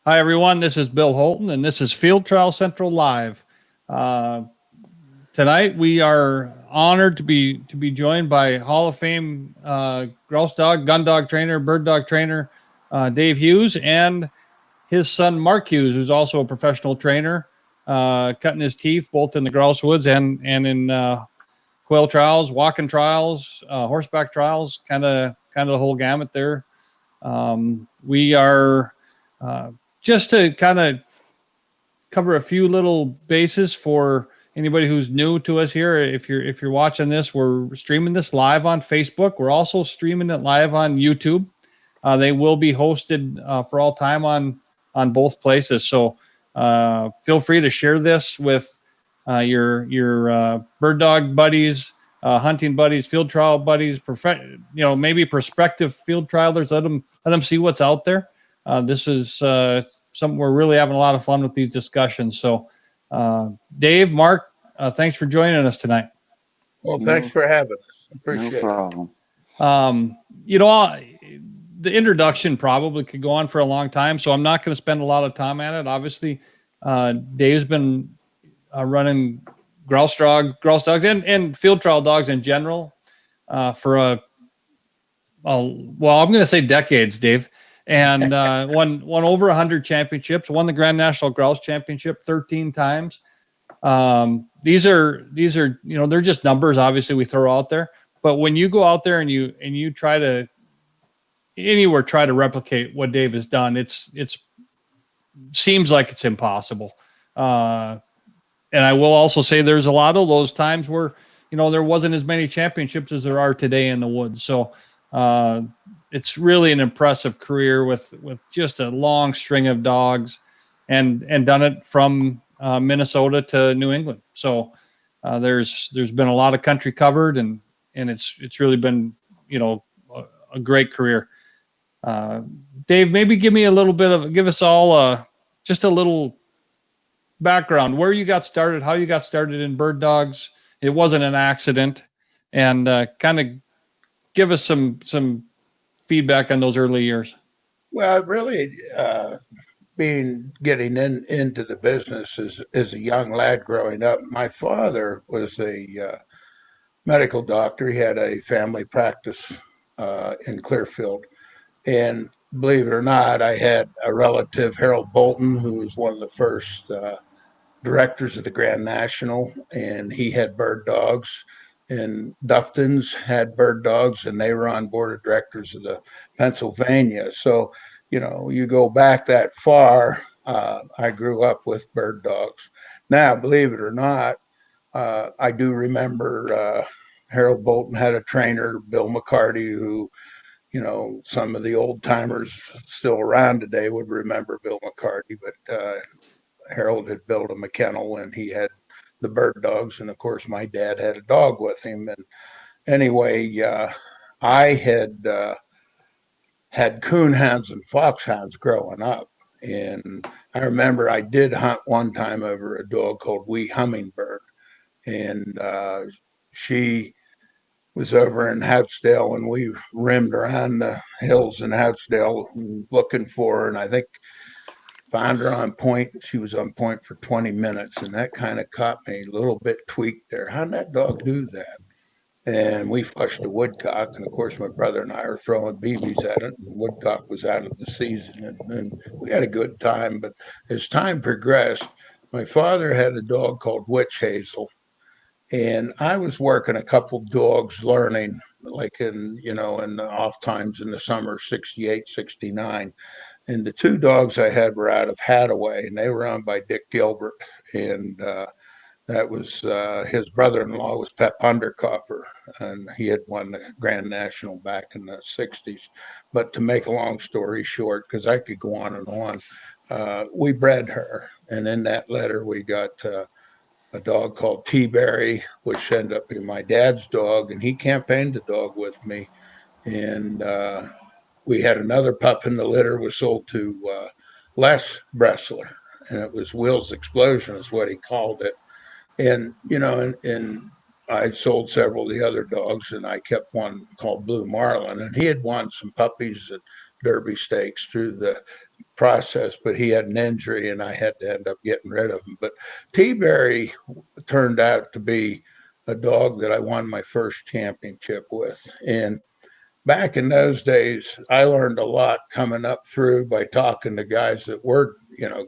Hi, everyone. This is Bill Holton, and this is Field Trial Central Live. Uh, Tonight, we are honored to be joined by Hall of Fame grouse dog, gun dog trainer, bird dog trainer, Dave Hughes, and his son Mark Hughes, who's also a professional trainer, cutting his teeth both in the grouse woods and in quail trials, walking trials, horseback trials, kind of the whole gamut there. We are just to kind of cover a few little bases for anybody who's new to us here. If you're watching this, we're streaming this live on Facebook. We're also streaming it live on YouTube. They will be hosted for all time on both places. So feel free to share this with your bird dog buddies, hunting buddies, field trial buddies, maybe prospective field trialers. Let them see what's out there. This is something we're really having a lot of fun with these discussions. So, Dave, Mark, thanks for joining us tonight. Well, thanks for having us. Appreciate No problem. The introduction probably could go on for a long time, so I'm not going to spend a lot of time at it. Obviously, Dave's been running grouse dogs and field trial dogs in general for I'm going to say decades, Dave. And won over 100 championships, won the Grand National Grouse Championship 13 times. These are they're just numbers. Obviously, we throw out there, but when you go out there and you try to replicate what Dave has done, it's seems like it's impossible. And I will also say there's a lot of those times where there wasn't as many championships as there are today in the woods. So. It's really an impressive career with just a long string of dogs and done it from Minnesota to New England. So there's been a lot of country covered and it's really been, a great career. Dave, maybe give us all just a little background, where you got started, how you got started in bird dogs. It wasn't an accident, and kind of give us some feedback on those early years. Well, really, getting into the business as a young lad growing up. My father was a medical doctor. He had a family practice in Clearfield, and believe it or not, I had a relative, Harold Bolton, who was one of the first directors of the Grand National, and he had bird dogs. And Duftons had bird dogs, and they were on board of directors of the Pennsylvania. So, you go back that far. I grew up with bird dogs. Now, believe it or not, I do remember Harold Bolton had a trainer, Bill McCarty, who, some of the old timers still around today would remember Bill McCarty. But Harold had built him a kennel, and he had the bird dogs, and of course my dad had a dog with him. And anyway, I had coonhounds and foxhounds growing up, and I remember I did hunt one time over a dog called Wee Hummingbird, and she was over in Houtsdale, and we rimmed around the hills in Houtsdale looking for her, and I think found her on point. She was on point for 20 minutes, and that kind of caught me a little bit tweaked there. How'd that dog do that? And we flushed a woodcock, and of course my brother and I are throwing BBs at it, and the woodcock was out of the season, and we had a good time. But as time progressed, my father had a dog called Witch Hazel, and I was working a couple dogs learning, like in the off times in the summer, 68, 69. And the two dogs I had were out of Hadaway, and they were owned by Dick Gilbert. And that was his brother-in-law was Pep Undercopper, and he had won the Grand National back in the 60s. But to make a long story short, because I could go on and on, we bred her. And in that letter, we got a dog called T-Berry, which ended up being my dad's dog, and he campaigned the dog with me. And we had another pup in the litter, was sold to Les Bressler, and it was Will's Explosion is what he called it. And, and I sold several of the other dogs, and I kept one called Blue Marlin, and he had won some puppies at Derby Stakes through the process, but he had an injury and I had to end up getting rid of him. But T-Berry turned out to be a dog that I won my first championship with. And back in those days, I learned a lot coming up through by talking to guys that were,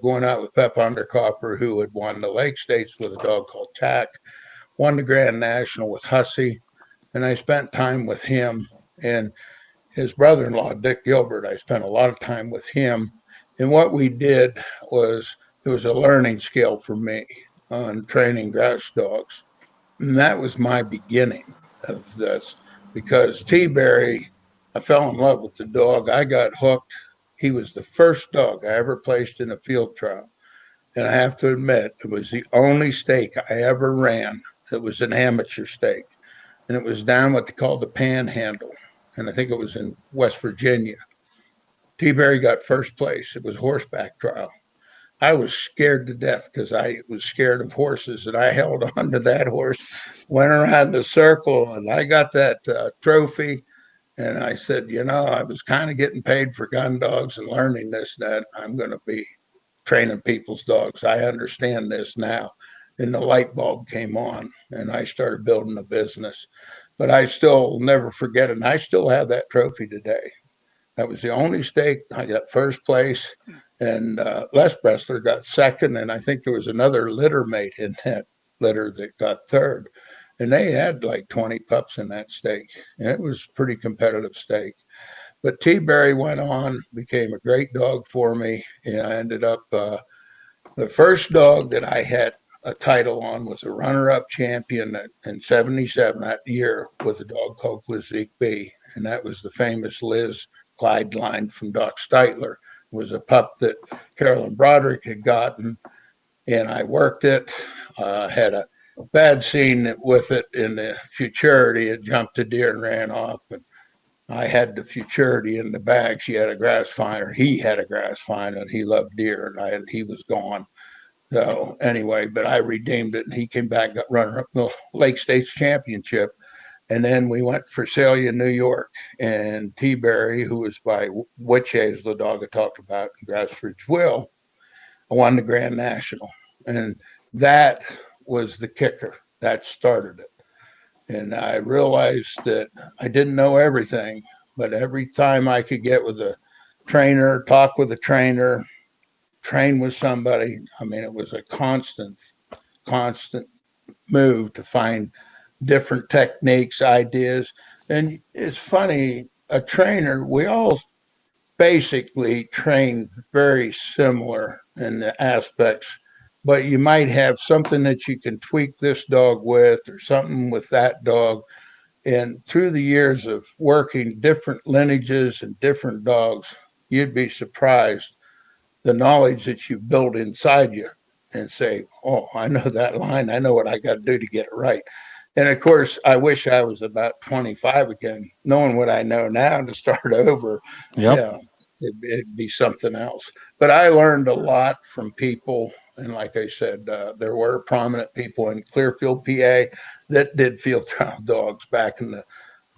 going out with Pep Undercopper, who had won the Lake States with a dog called Tack, won the Grand National with Hussey. And I spent time with him and his brother-in-law, Dick Gilbert. I spent a lot of time with him. And what we did was, it was a learning skill for me on training grouse dogs. And that was my beginning of this because T-Berry, I fell in love with the dog. I got hooked. He was the first dog I ever placed in a field trial. And I have to admit, it was the only stake I ever ran that was an amateur stake. And it was down what they call the Panhandle. And I think it was in West Virginia. T-Berry got first place. It was a horseback trial. I was scared to death because I was scared of horses, and I held on to that horse, went around the circle, and I got that trophy. And I said, I was kind of getting paid for gun dogs and learning this, that I'm going to be training people's dogs. I understand this now. And the light bulb came on, and I started building a business. But I still never forget it. And I still have that trophy today. That was the only stake. I got first place, and Les Bressler got second, and I think there was another litter mate in that litter that got third. And they had like 20 pups in that stake, and it was a pretty competitive stake. But T-Berry went on, became a great dog for me, and I ended up the first dog that I had a title on was a runner-up champion in '77 that year with a dog called Glazique B, and that was the famous Liz Clyde line from Doc Steitler. It was a pup that Carolyn Broderick had gotten, and I worked it. Had a bad scene with it in the futurity. It jumped a deer and ran off, and I had the futurity in the bag. She had a grass finder. He had a grass finder, and he loved deer, and he was gone. So anyway, but I redeemed it, and he came back, got runner up the Lake States Championship. And then we went for Celia, New York, and T-Berry, who was by Witch Hazel, the dog I talked about in Grassridge Will, won the Grand National. And that was the kicker. That started it. And I realized that I didn't know everything, but every time I could get with a trainer, talk with a trainer, train with somebody, I mean, it was a constant move to find different techniques, ideas. And it's funny, a trainer, we all basically train very similar in the aspects, but you might have something that you can tweak this dog with or something with that dog. And through the years of working different lineages and different dogs, you'd be surprised the knowledge that you build inside you and say, oh, I know that line. I know what I got to do to get it right. And of course, I wish I was about 25 again, knowing what I know now to start over. Yep. Yeah, it'd be something else. But I learned a lot from people. And like I said, there were prominent people in Clearfield, PA that did field trial dogs back in the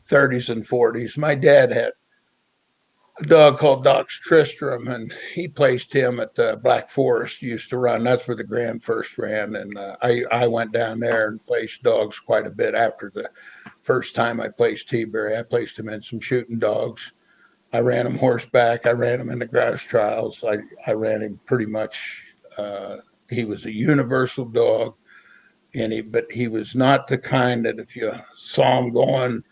30s and 40s. My dad had a dog called Doc Tristram, and he placed him at the Black Forest. Used to run. That's where the Grand first ran, and I went down there and placed dogs quite a bit after the first time I placed T-Berry. I placed him in some shooting dogs. I ran him horseback. I ran him in the grouse trials. I ran him pretty much. He was a universal dog, but he was not the kind that if you saw him going,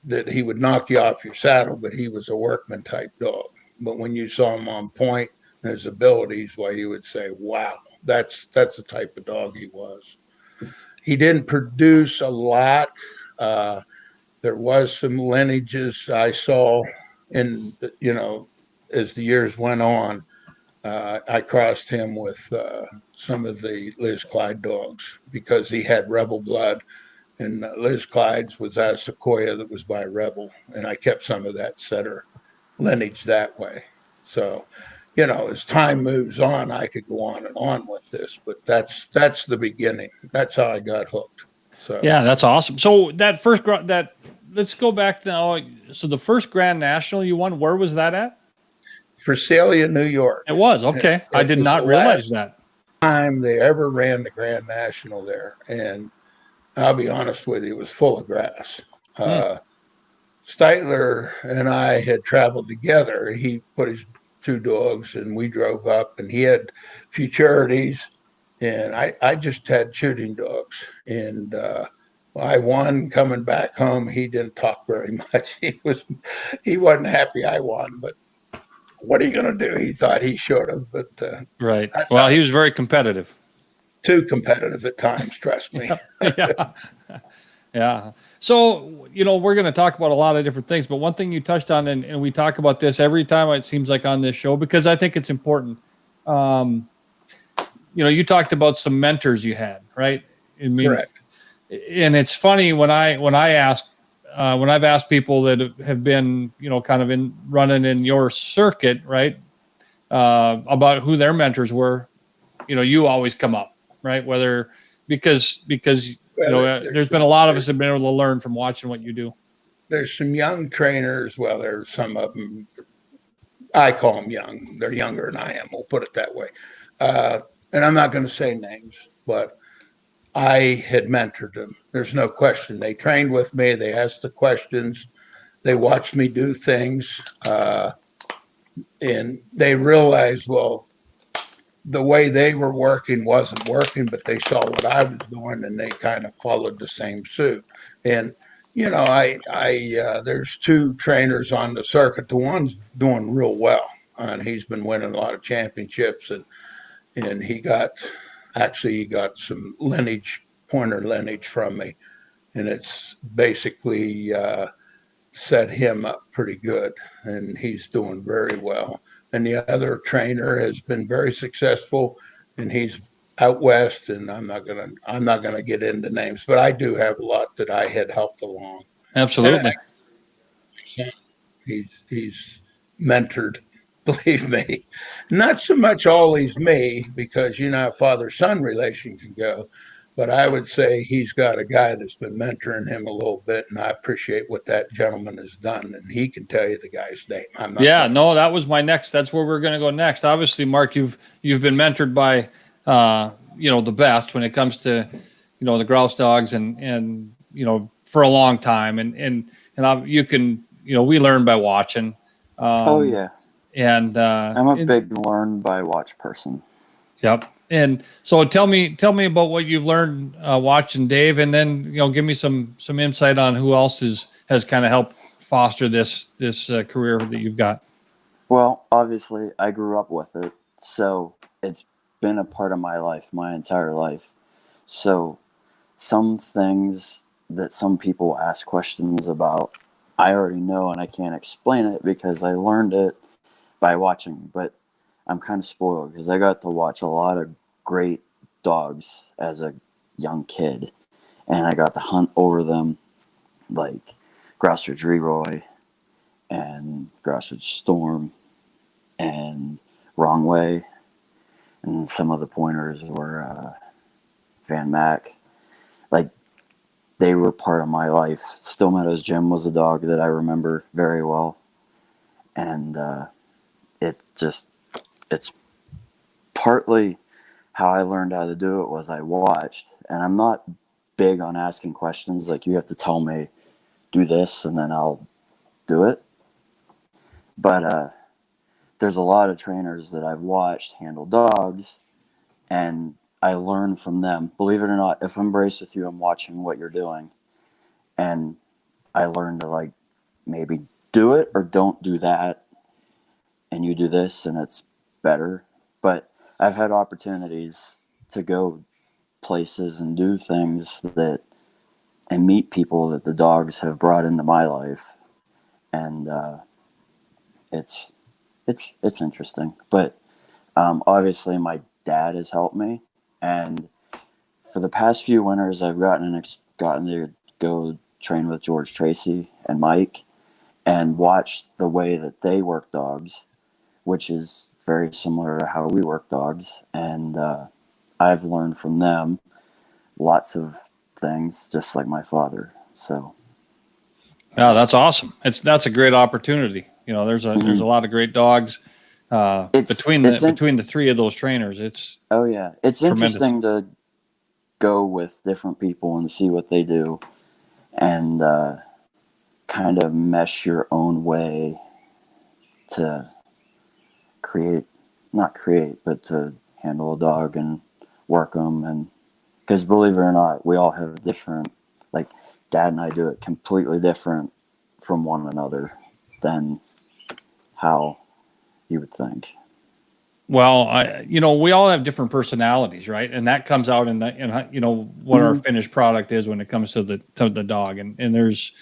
that he would knock you off your saddle, but he was a workman type dog. But when you saw him on point and his abilities, why you would say, wow, that's the type of dog he was. He didn't produce a lot. There was some lineages I saw in, as the years went on. I crossed him with some of the Liz Clyde dogs because he had rebel blood. And Liz Clyde's was out of Sequoia that was by Rebel. And I kept some of that setter lineage that way. So, as time moves on, I could go on and on with this, but that's the beginning. That's how I got hooked. So yeah, that's awesome. So let's go back now. So the first Grand National you won, where was that at? Visalia, New York. It was okay. I did was not the realize last that. time they ever ran the Grand National there, and I'll be honest with you, it was full of grass. Hmm. Steitler and I had traveled together. He put his two dogs, and we drove up, and he had futurities, and I just had shooting dogs. And I won coming back home. He didn't talk very much. He wasn't happy I won, but what are you going to do? He thought he should have, but Right. that's Well, he was very competitive. too competitive at times. Trust me. Yeah. Yeah. So, we're going to talk about a lot of different things, but one thing you touched on, and we talk about this every time it seems like on this show, because I think it's important. You talked about some mentors you had, right? I mean, Correct. and it's funny when I've asked people that have been, kind of in running in your circuit, right? About who their mentors were, you always come up, right? Whether, because there's been a lot of us have been able to learn from watching what you do. There's some young trainers. Well, there's some of them. I call them young. They're younger than I am. We'll put it that way. And I'm not going to say names, but I had mentored them. There's no question. They trained with me. They asked the questions. They watched me do things, and they realized, well, the way they were working wasn't working, but they saw what I was doing, and they kind of followed the same suit. And there's two trainers on the circuit. The one's doing real well, and he's been winning a lot of championships, and he got some pointer lineage from me, and it's basically set him up pretty good, and he's doing very well. And the other trainer has been very successful, and he's out west. And I'm not gonna get into names, but I do have a lot that I had helped along. Absolutely. He's mentored, believe me. Not so much always me, because how father-son relation can go, but I would say he's got a guy that's been mentoring him a little bit, and I appreciate what that gentleman has done, and he can tell you the guy's name. I'm not. Yeah, no, that was my next. That's where we're going to go next. Obviously, Mark, you've been mentored by, the best when it comes to, the grouse dogs, and for a long time, and you can, we learn by watching. Oh yeah, and I'm a big learn by watch person. Yep. And so tell me about what you've learned watching Dave, and then give me some insight on who else has kind of helped foster this career that you've got. Well, obviously, I grew up with it, so it's been a part of my life, my entire life. So some things that some people ask questions about, I already know, and I can't explain it because I learned it by watching. But I'm kind of spoiled because I got to watch a lot of great dogs as a young kid, and I got to hunt over them, like Grouse Leroy and Grouse Storm and Wrong Way, and some of the pointers were Van Mack. Like, they were part of my life. Still Meadows Jim was a dog that I remember very well, and it's partly how I learned how to do it was I watched, and I'm not big on asking questions. Like, you have to tell me, do this, and then I'll do it. But there's a lot of trainers that I've watched handle dogs, and I learn from them. Believe it or not, if I'm braced with you, I'm watching what you're doing, and I learn to maybe do it or don't do that, and you do this, and it's better. But I've had opportunities to go places and do things and meet people that the dogs have brought into my life, and it's interesting. But obviously, my dad has helped me, and for the past few winters, I've gotten to go train with George Tracy and Mike, and watch the way that they work dogs, which is very similar to how we work dogs. And I've learned from them lots of things, just like my father. So, yeah, that's awesome. That's a great opportunity. There's a lot of great dogs Between the three of those trainers, it's oh yeah, it's tremendous. interesting to go with different people and see what they do, and kind of mesh your own way to not create, but to handle a dog and work them. And because believe it or not, we all have different, like Dad and I do it completely different from one another than how you would think. Well, we all have different personalities, right? And that comes out in what our finished product is when it comes to the dog. And there's,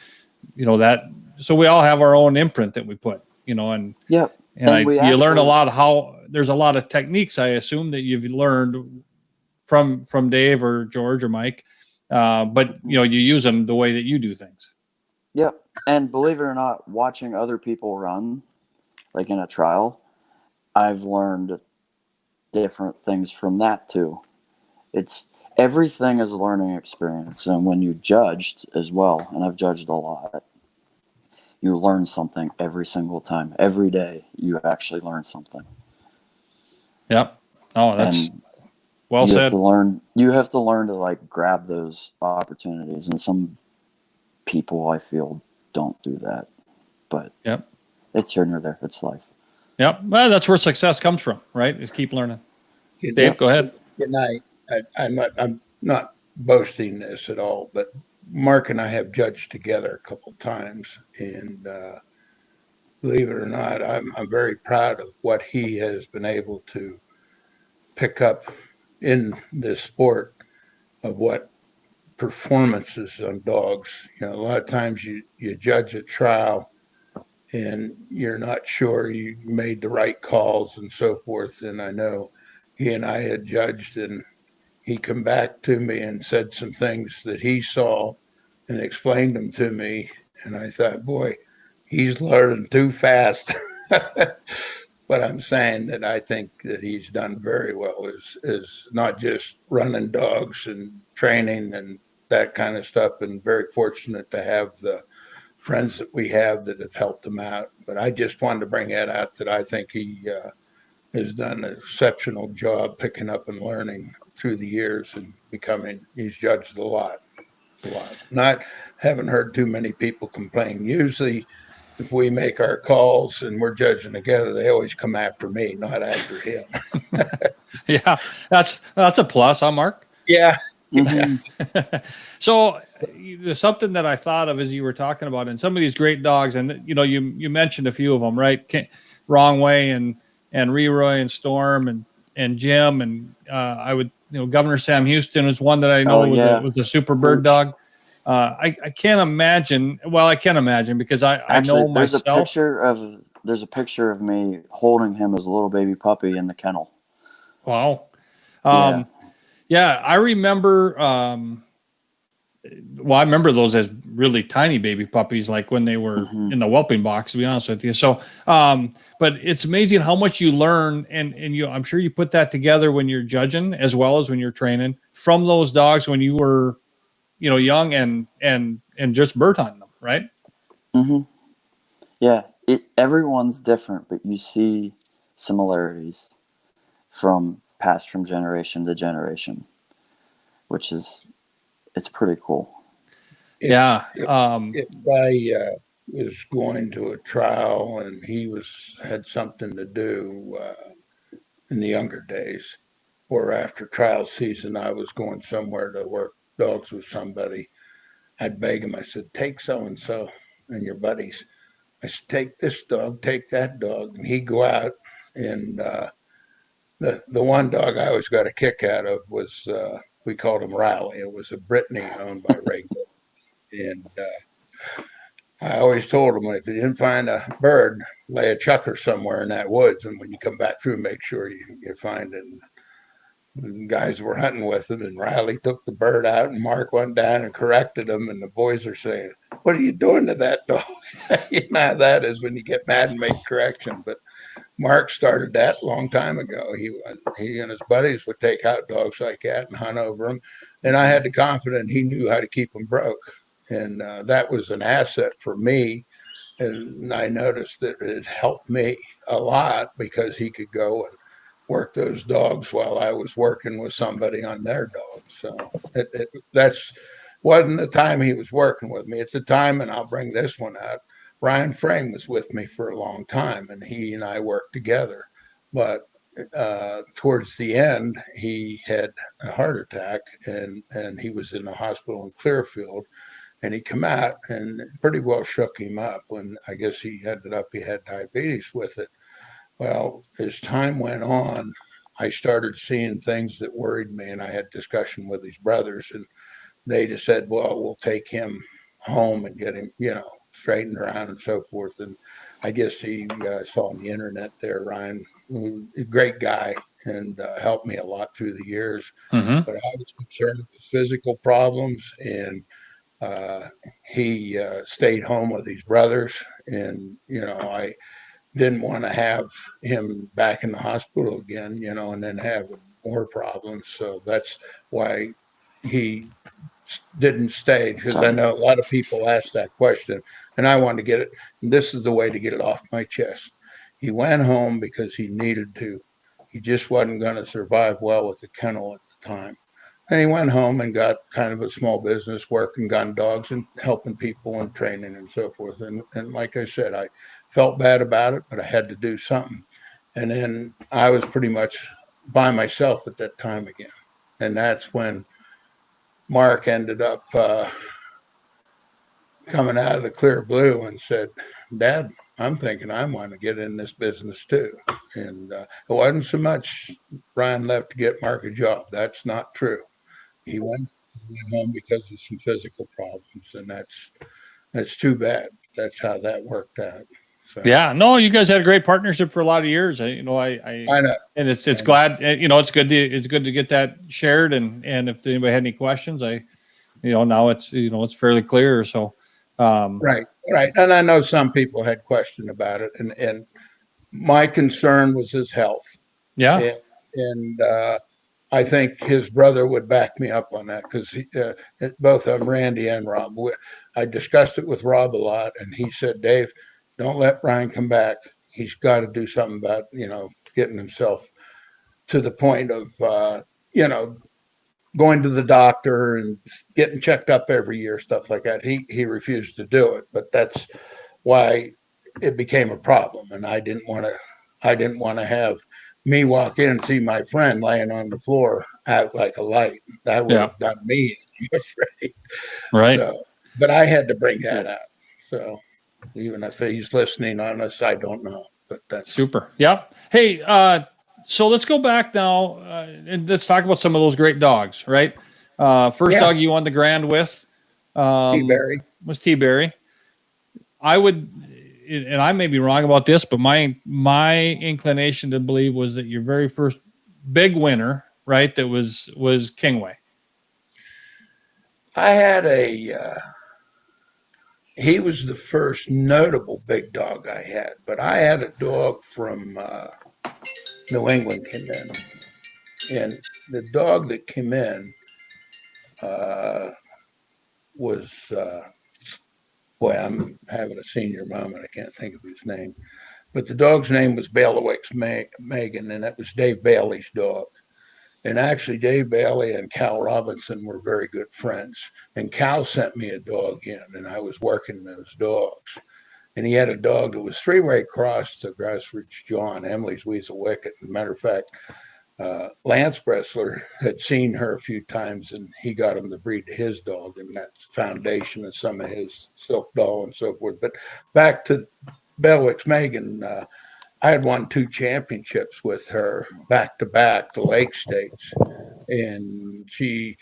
so we all have our own imprint that we put, and yep. You learn a lot there's a lot of techniques, I assume, that you've learned from Dave or George or Mike. But you use them the way that you do things. Yep. And believe it or not, watching other people run, like in a trial, I've learned different things from that too. Everything is a learning experience. And when you judged as well, and I've judged a lot, you learn something every single time. Every day you actually learn something. Yep. Oh, that's well said. You have to learn to like grab those opportunities. And some people I feel don't do that. But yep. It's here nor there. It's life. Yep. Well, that's where success comes from, right? Is keep learning. Dave, go ahead. Good night. I'm not boasting this at all, but Mark and I have judged together a couple of times, and believe it or not, I'm very proud of what he has been able to pick up in this sport of what performances on dogs. A lot of times you judge a trial and you're not sure you made the right calls and so forth. And I know he and I had judged, and he come back to me and said some things that he saw and explained them to me. And I thought, boy, he's learning too fast. But I'm saying that I think that he's done very well is not just running dogs and training and that kind of stuff, and very fortunate to have the friends that we have that have helped him out. But I just wanted to bring that out, that I think he has done an exceptional job picking up and learning through the years and he's judged a lot. Haven't heard too many people complain. Usually if we make our calls and we're judging together, they always come after me, not after him. Yeah, that's a plus, huh, Mark? Yeah. Mm-hmm. So something that I thought of as you were talking about, and some of these great dogs, and you mentioned a few of them, right? Wrong Way and Leroy and Storm and Jim, and I would, Governor Sam Houston is one that I know was a super bird dog. I can't imagine. Well, I can imagine because I know myself. There's a picture of me holding him as a little baby puppy in the kennel. Wow. Yeah, I remember. I remember those as really tiny baby puppies, like when they were in the whelping box, to be honest with you. So, but it's amazing how much you learn, and I'm sure you put that together when you're judging as well as when you're training from those dogs when you were, young and just bird hunting them, right? Mm-hmm. Yeah, everyone's different, but you see similarities passed from generation to generation, which is, it's pretty cool. If I was going to a trial and he had something to do in the younger days, or after trial season, I was going somewhere to work dogs with somebody, I'd beg him. I said, take so-and-so and your buddies. I said, take this dog, take that dog. And he'd go out, and the one dog I always got a kick out of was, we called him Riley. It was a Brittany owned by Ray. And I always told him, if you didn't find a bird, lay a chucker somewhere in that woods. And when you come back through, make sure you find it. And the guys were hunting with him, and Riley took the bird out, and Mark went down and corrected him. And the boys are saying, what are you doing to that dog? You know how that is when you get mad and make correction. But Mark started that a long time ago. He and his buddies would take out dogs like that and hunt over them. And I had the confidence he knew how to keep them broke. And that was an asset for me. And I noticed that it helped me a lot because he could go and work those dogs while I was working with somebody on their dogs. So that's wasn't the time he was working with me. It's the time, and I'll bring this one out. Ryan Frame was with me for a long time, and he and I worked together. But towards the end, he had a heart attack, and he was in the hospital in Clearfield. And he come out and pretty well shook him up. When I guess he ended up, he had diabetes with it. Well, as time went on, I started seeing things that worried me, and I had discussion with his brothers, and they just said, "Well, we'll take him home and get him, straightened around and so forth." And I guess he saw on the internet there, Ryan, a great guy, and helped me a lot through the years. Mm-hmm. But I was concerned with his physical problems, and he stayed home with his brothers, and I didn't want to have him back in the hospital again, and then have more problems. So that's why he didn't stay, because I know a lot of people ask that question, and I wanted to get it. And this is the way to get it off my chest. He went home because he needed to. He just wasn't going to survive well with the kennel at the time. And he went home and got kind of a small business working gun dogs and helping people and training and so forth. And like I said, I felt bad about it, but I had to do something. And then I was pretty much by myself at that time again. And that's when Mark ended up coming out of the clear blue and said, "Dad, I'm thinking I want to get in this business too." And it wasn't so much Ryan left to get Mark a job. That's not true. He went home because of some physical problems, and that's too bad. That's how that worked out. So Yeah, no, you guys had a great partnership for a lot of years. I know, and it's glad, it's good to get that shared. And if anybody had any questions, now it's fairly clear. So, right. And I know some people had question about it, and my concern was his health. yeah, And I think his brother would back me up on that, because both of them, Randy and Rob, I discussed it with Rob a lot, and he said, "Dave, don't let Brian come back. He's got to do something about, getting himself to the point of, going to the doctor and getting checked up every year, stuff like that." He refused to do it, but that's why it became a problem. And I didn't want to have me walk in and see my friend laying on the floor out like a light. That would have done me, I'm afraid. right. So, but I had to bring that out. So even if he's listening on us, I don't know. But that's Super. Yep. Hey, so let's go back now and let's talk about some of those great dogs, right? First dog you won the grand with T-Berry. was T-Berry. I would, and I may be wrong about this, but my inclination to believe was that your very first big winner, right, that was Kingway. I had he was the first notable big dog I had, but I had a dog from New England came in, and the dog that came in was boy, I'm having a senior moment. I can't think of his name, but the dog's name was Bailiwick's Megan, and that was Dave Bailey's dog. And actually, Dave Bailey and Cal Robinson were very good friends. And Cal sent me a dog in, and I was working those dogs. And he had a dog that was three-way cross to Grassridge John, Emily's Weasel Wicket. As a matter of fact, Lance Bressler had seen her a few times, and he got him to breed to his dog, and that's foundation of some of his Silk Doll and so forth. But back to Bailiwick's Megan, I had won 2 championships with her back to back, the Lake States, and she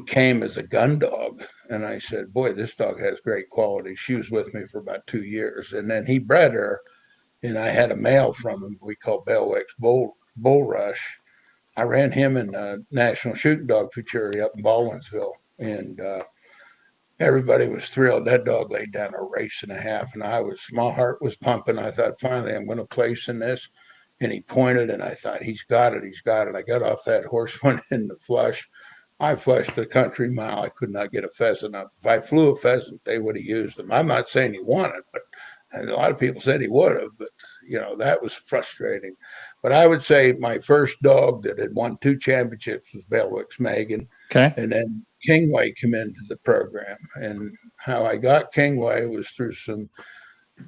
came as a gun dog. And I said, "Boy, this dog has great quality." She was with me for about 2 years, and then he bred her, and I had a male from him we call Bailiwick's Bull Rush. I ran him in the National Shooting Dog Futurity up in Baldwinsville, and everybody was thrilled. That dog laid down a race and a half, and my heart was pumping. I thought, finally, I'm going to place in this. And he pointed, and I thought, he's got it. I got off that horse, went in the flush. I flushed the country mile. I could not get a pheasant up. If I flew a pheasant, they would have used him. I'm not saying he won it, but a lot of people said he would have. But that was frustrating. But I would say my first dog that had won 2 championships was Belwick's Megan. Okay. And then Kingway came into the program. And how I got Kingway was through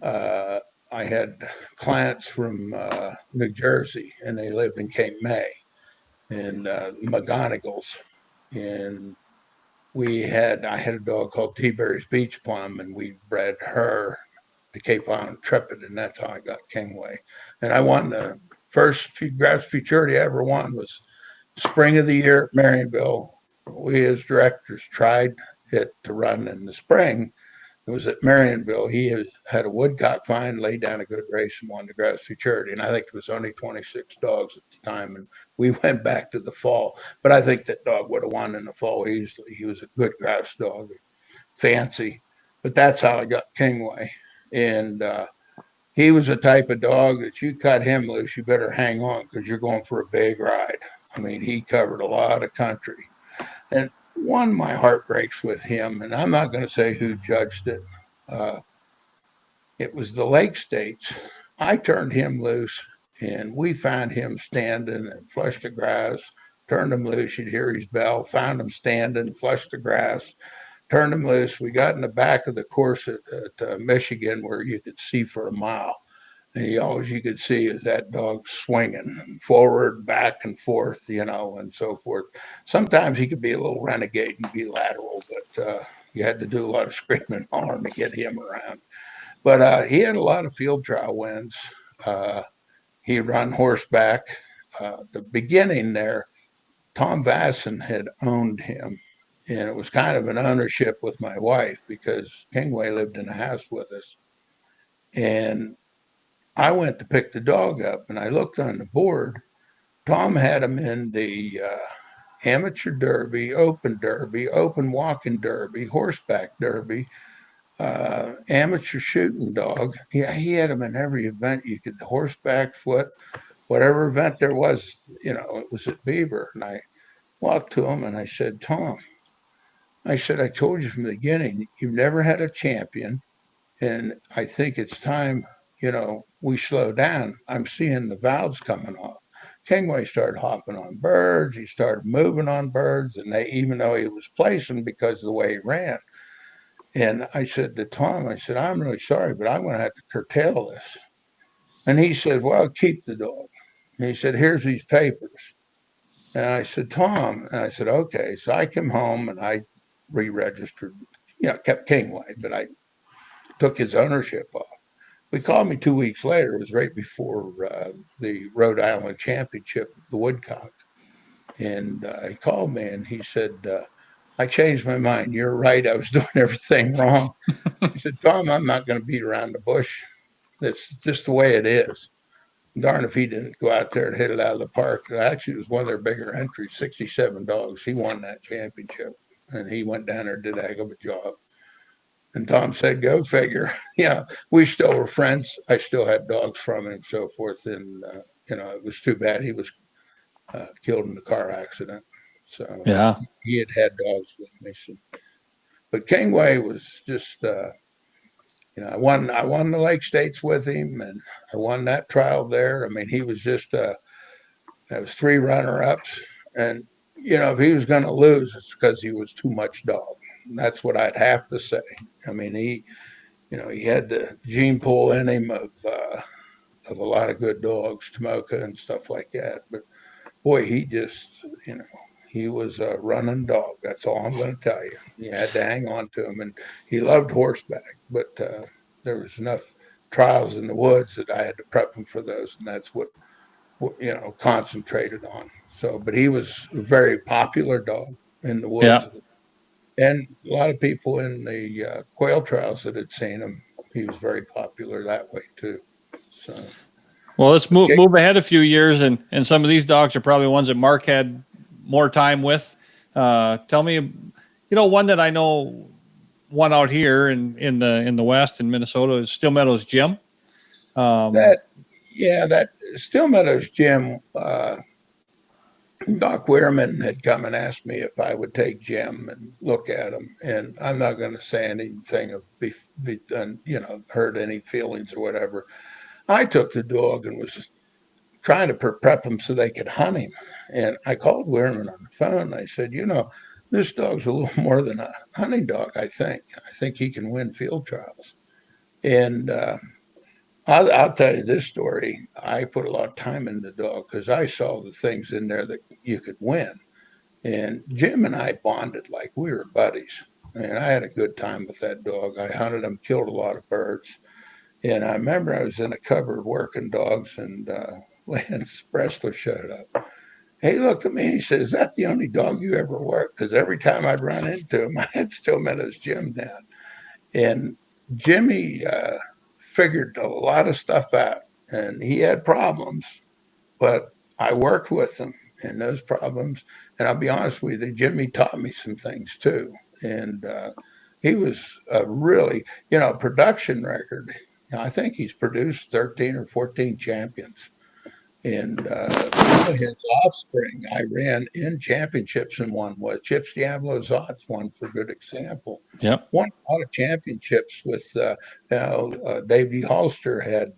I had clients from New Jersey, and they lived in Cape May and McGonagall's. And I had a dog called T-Berry's Beach Plum, and we bred her to Cape Island Intrepid, and that's how I got Kingway. And I won the first grass futurity I ever won was spring of the year at Marionville. We as directors tried it to run in the spring. It was at Marionville. He had a woodcock find, laid down a good race, and won the grass futurity. And I think it was only 26 dogs at the time. And we went back to the fall. But I think that dog would have won in the fall easily. He was a good grass dog, fancy. But that's how I got Kingway. And he was a type of dog that you cut him loose, you better hang on because you're going for a big ride. I mean, he covered a lot of country. And one of my heart breaks with him, and I'm not going to say who judged it. It was the Lake States. I turned him loose, and we found him standing and flushed the grass. Turned him loose, you'd hear his bell. Found him standing, flushed the grass. Turned him loose. We got in the back of the course at Michigan where you could see for a mile. And all you could see is that dog swinging forward, back and forth, and so forth. Sometimes he could be a little renegade and be lateral, but you had to do a lot of screaming and hollering to get him around. But he had a lot of field trial wins. He run horseback. The beginning there, Tom Vasson had owned him. And it was kind of an ownership with my wife because Kingway lived in a house with us. And I went to pick the dog up, and I looked on the board. Tom had him in the amateur derby, open walking derby, horseback derby, amateur shooting dog. Yeah, he had him in every event you could, horseback, foot, whatever event there was, it was at Beaver. And I walked to him and I said, Tom, I said, I told you from the beginning, you've never had a champion. And I think it's time, we slow down. I'm seeing the valves coming off. Kingway started hopping on birds. He started moving on birds. And even though he was placing because of the way he ran. And I said to Tom, I said, I'm really sorry, but I'm going to have to curtail this. And he said, well, keep the dog. And he said, here's these papers. And I said, Tom, and I said, okay. So I came home and I re-registered, kept Kingway, but I took his ownership off. He called me 2 weeks later. It was right before the Rhode Island Championship, the Woodcock. And he called me and he said, I changed my mind. You're right. I was doing everything wrong. He said, Tom, I'm not going to beat around the bush. That's just the way it is. Darn if he didn't go out there and hit it out of the park. Actually, it was one of their bigger entries, 67 dogs. He won that championship. And he went down there and did a heck of a job. And Tom said, go figure. We still were friends. I still had dogs from him and so forth. And, it was too bad he was killed in a car accident. So Yeah. he had dogs with me. So. But Kingway was just, I won the Lake States with him, and I won that trial there. I mean, he was just, there was 3 runner-ups. And, if he was going to lose, it's because he was too much dog. That's what I'd have to say. I mean, he had the gene pool in him of a lot of good dogs, Tomoka and stuff like that. But boy, he just, he was a running dog. That's all I'm going to tell you. You had to hang on to him, and he loved horseback. But there was enough trials in the woods that I had to prep him for those, and that's what concentrated on. So, but he was a very popular dog in the woods. Yeah. And a lot of people in the quail trials that had seen him, he was very popular that way too. So, well, let's move ahead a few years, and some of these dogs are probably ones that Mark had more time with. Tell me, one that I know, one out here in the West in Minnesota is Still Meadows Jim. That Still Meadows Jim. Doc Weirman had come and asked me if I would take Jim and look at him, and I'm not going to say anything of hurt any feelings or whatever. I took the dog and was trying to prep him so they could hunt him. And I called Weirman on the phone. And I said, this dog's a little more than a hunting dog, I think. I think he can win field trials. And I'll tell you this story. I put a lot of time in the dog because I saw the things in there that you could win. And Jim and I bonded like we were buddies. And I had a good time with that dog. I hunted him, killed a lot of birds. And I remember I was in a cupboard working dogs, and Lance Bressler showed up. He looked at me and he said, "Is that the only dog you ever worked?" Because every time I'd run into him, I had still Meadows Jim down. And Jimmy figured a lot of stuff out, and he had problems, but I worked with him in those problems. And I'll be honest with you, Jimmy taught me some things too. And he was a really, production record. I think he's produced 13 or 14 champions. And one of his offspring I ran in championships and won was Chips Diablo's Odds, one for good example. Yep. Won a lot of championships with, Dave D. Holster had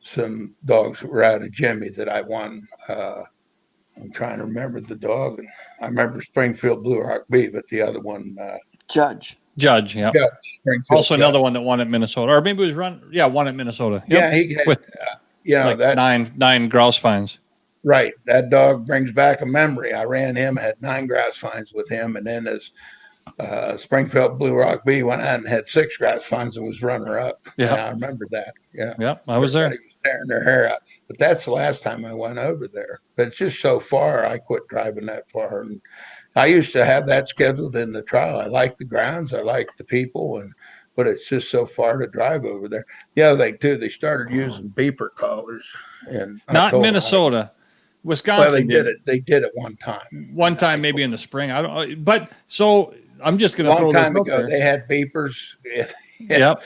some dogs that were out of Jimmy that I won. I'm trying to remember the dog. And I remember Springfield Blue Rock B, but the other one. Judge, yeah. Also another one that won at Minnesota. Or maybe it was won at Minnesota. Yep. Yeah, he had, with that nine grouse finds. Right. That dog brings back a memory. I ran him, had 9 grouse finds with him, and then as Springfield Blue Rock B went out and had 6 grouse finds and was runner up. Yeah, I remember that. Yeah. Yep, I was there. Everybody was tearing their hair out. But that's the last time I went over there. But it's just so far, I quit driving that far. And I used to have that scheduled in the trial. I like the grounds, I like the people, but it's just so far to drive over there. The other thing too, they started using beeper collars, and not in Minnesota, Wisconsin. Well, they did it. They did it one time. One time, maybe in the spring. I don't. But so I'm just going to throw this out there. They had beepers. Yep.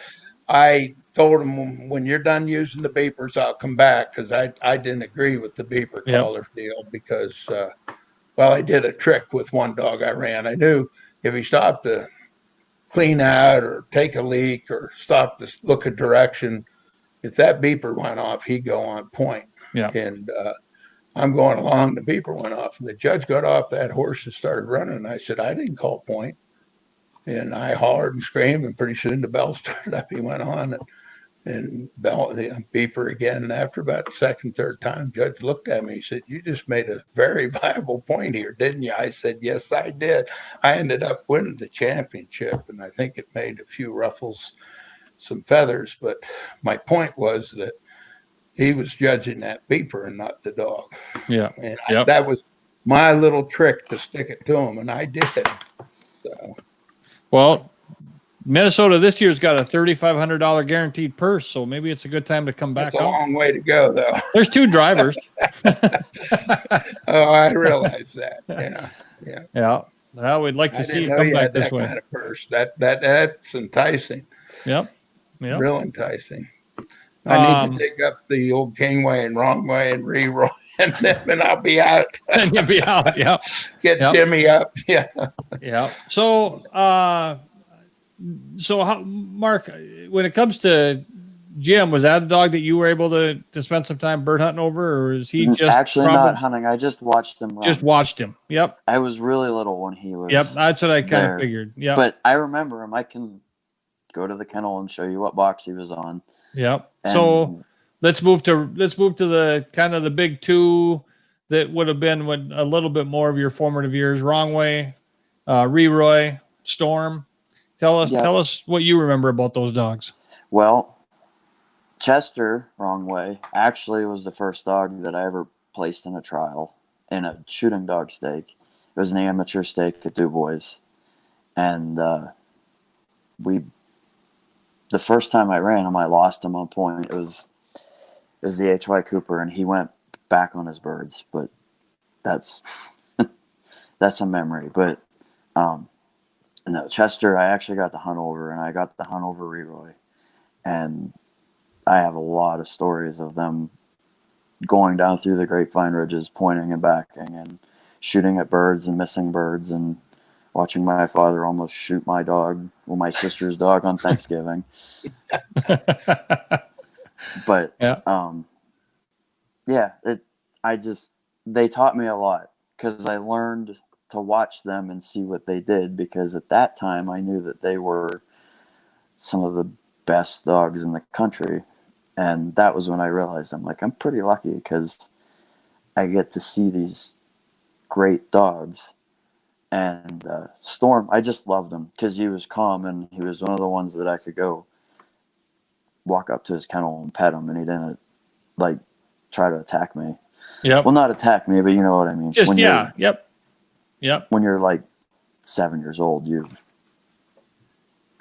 I told them, when you're done using the beepers, I'll come back, because I didn't agree with the beeper collar deal because, I did a trick with one dog I ran. I knew if he stopped to clean out or take a leak or stop to look a direction, if that beeper went off, he'd go on point. Yeah. And I'm going along, the beeper went off, and the judge got off that horse and started running. And I said, "I didn't call point." And I hollered and screamed, and pretty soon the bell started up. He went on and bell, the beeper again. And after about the second, third time, judge looked at me. He said, "You just made a very viable point here, didn't you?" I said, "Yes, I did." I ended up winning the championship, and I think it made a few ruffles, some feathers. But my point was that he was judging that beeper and not the dog. Yeah. And that was my little trick to stick it to him, and I did. So. Well, Minnesota this year's got a $3,500 guaranteed purse, so maybe it's a good time to come back. That's a long way to go, though. There's 2 drivers. Oh, I realize that. Yeah. Well, we'd like to see you come back this way. Kind of purse. That's enticing. Yep. Real enticing. I need to dig up the old Kingway and Wrong Way and re-roll, and then I'll be out. And you'll be out. Yeah. Get Jimmy up. Yeah. Yeah. So, how, Mark, when it comes to Jim, was that a dog that you were able to spend some time bird hunting over, or is he just actually not hunting? I just watched him run. Just watched him. Yep. I was really little when he was. Yep. That's what I kind of figured. Yeah. But I remember him. I can go to the kennel and show you what box he was on. Yep. So let's move to the kind of the big 2 that would have been a little bit more of your formative years. Wrong Way, Leroy, Storm. Tell us what you remember about those dogs. Well, Chester, Wrong Way, actually was the first dog that I ever placed in a trial in a shooting dog stake. It was an amateur stake at Du Bois. And the first time I ran him, I lost him on point. It was the H.Y. Cooper, and he went back on his birds. But that's a memory. But no, Chester, I actually got the hunt over, and I got the hunt over Leroy. And I have a lot of stories of them going down through the grapevine ridges, pointing and backing, and shooting at birds and missing birds, and watching my father almost shoot my sister's dog on Thanksgiving. But Yeah. yeah, they taught me a lot because I learned to watch them and see what they did, because at that time I knew that they were some of the best dogs in the country. And that was when I realized I'm pretty lucky because I get to see these great dogs. And Storm, I just loved him because he was calm, and he was one of the ones that I could go walk up to his kennel and pet him, and he didn't like try to attack me. Yep. Well, not attack me, but you know what I mean. Just Yep. When you're like 7 years old, you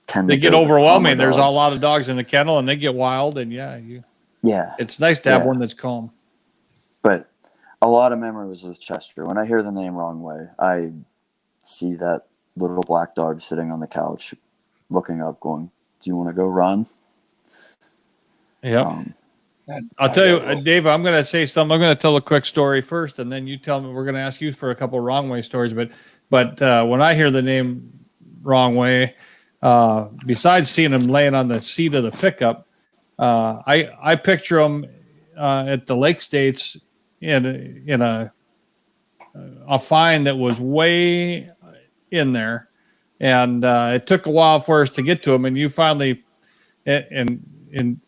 tend They to get go with overwhelming. calmer There's a dogs. lot of dogs in the kennel, and they get wild. And it's nice to have one that's calm. But a lot of memories with Chester. When I hear the name Wrong Way, I see that little black dog sitting on the couch, looking up, going, "Do you want to go run?" Yep. I'll tell you, Dave, I'm going to say something. I'm going to tell a quick story first, and then you tell me. We're going to ask you for a couple of Wrong Way stories. But when I hear the name Wrong Way, besides seeing him laying on the seat of the pickup, I picture him at the Lake States in a find that was way in there, and it took a while for us to get to him. And you finally, and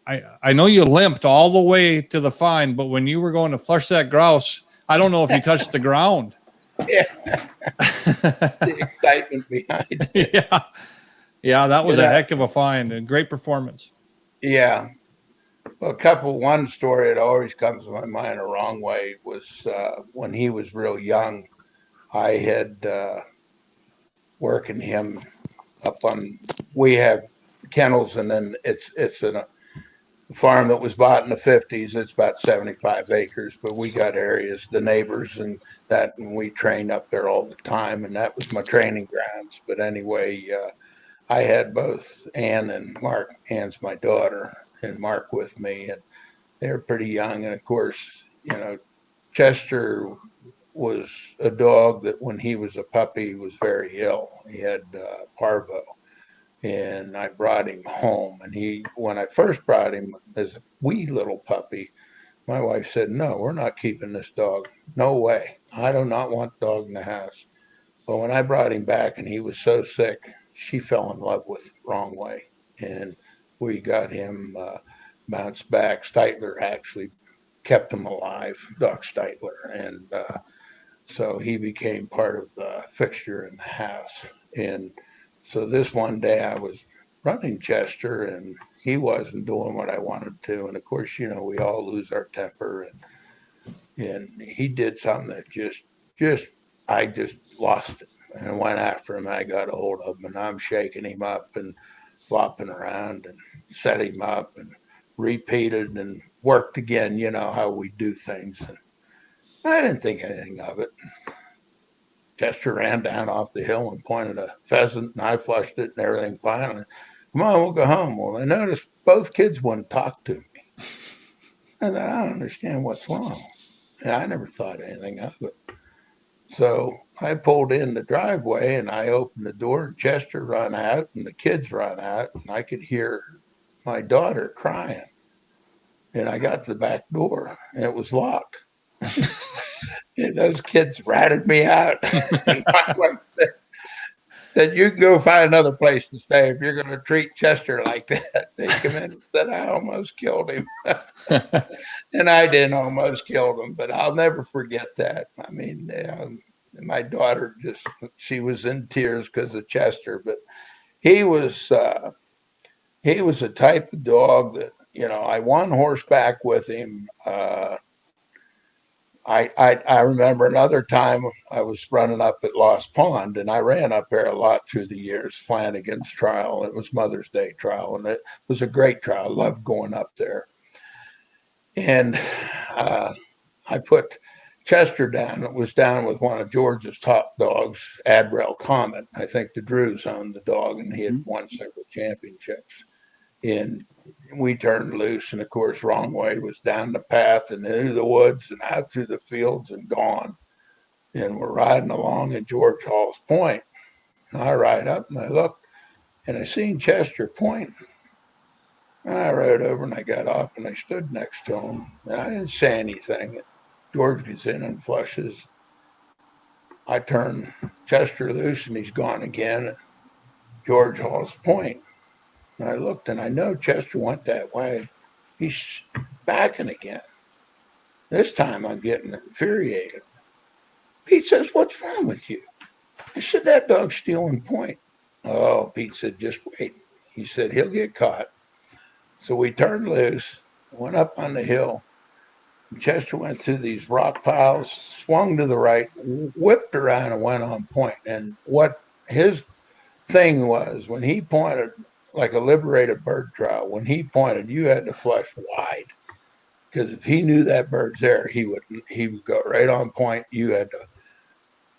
I know you limped all the way to the find, but when you were going to flush that grouse, I don't know if you touched the ground. Yeah. The excitement behind it. Yeah, that was a heck of a find and great performance. Yeah. Well, one story that always comes to my mind a Wrong Way was when he was real young. I had working him up on, we have Kennels, and then it's a farm that was bought in the 50s. It's about 75 acres, but we got areas, the neighbors and we trained up there all the time, and that was my training grounds. But anyway, I had both Ann and Mark. Ann's my daughter, and Mark with me, and they were pretty young. And of course, Chester was a dog that when he was a puppy was very ill. He had parvo, and I brought him home. And when I first brought him as a wee little puppy, my wife said, "No, we're not keeping this dog. No way. I do not want dog in the house." But when I brought him back and he was so sick, she fell in love with Wrong Way, and we got him bounced back. Steitler actually kept him alive, Doc Steitler, and so he became part of the fixture in the house. And so this one day I was running Chester, and he wasn't doing what I wanted to. And of course, we all lose our temper, and he did something that I just lost it and went after him. I got a hold of him, and I'm shaking him up and flopping around and set him up and repeated and worked again. You know how we do things. And I didn't think anything of it. Chester ran down off the hill and pointed a pheasant, and I flushed it and everything fine. And, "Come on, we'll go home." Well, I noticed both kids wouldn't talk to me. I thought, I don't understand what's wrong. And I never thought anything of it. So I pulled in the driveway and I opened the door, and Chester run out and the kids run out, and I could hear my daughter crying. And I got to the back door and it was locked. And those kids ratted me out. And my wife said, "You can go find another place to stay if you're going to treat Chester like that." They come in and said, "I almost killed him." And I didn't almost kill him, but I'll never forget that. I mean, my daughter she was in tears because of Chester, but he was a type of dog that, I won horseback with him. I remember another time I was running up at Lost Pond, and I ran up there a lot through the years. Flanagan's trial, it was Mother's Day trial, and it was a great trial. I loved going up there. And I put Chester down. It was down with one of George's top dogs, Admiral Comet. I think the Drews owned the dog, and he had won several championships. And we turned loose, and of course, Wrong Way was down the path and into the woods and out through the fields and gone. And we're riding along at George Hall's Point. And I ride up and I look, and I seen Chester point. I rode over and I got off and I stood next to him and I didn't say anything. George gets in and flushes. I turn Chester loose and he's gone again. George hauls point. And I looked and I know Chester went that way. He's backing again. This time I'm getting infuriated. Pete says, "What's wrong with you?" I said, "That dog's stealing point." Oh, Pete said, "Just wait." He said, "He'll get caught." So we turned loose, went up on the hill. Chester went through these rock piles, swung to the right, whipped around, and went on point. And what his thing was, when he pointed, like a liberated bird trial, when he pointed, you had to flush wide. Because if he knew that bird's there, he would go right on point. You had to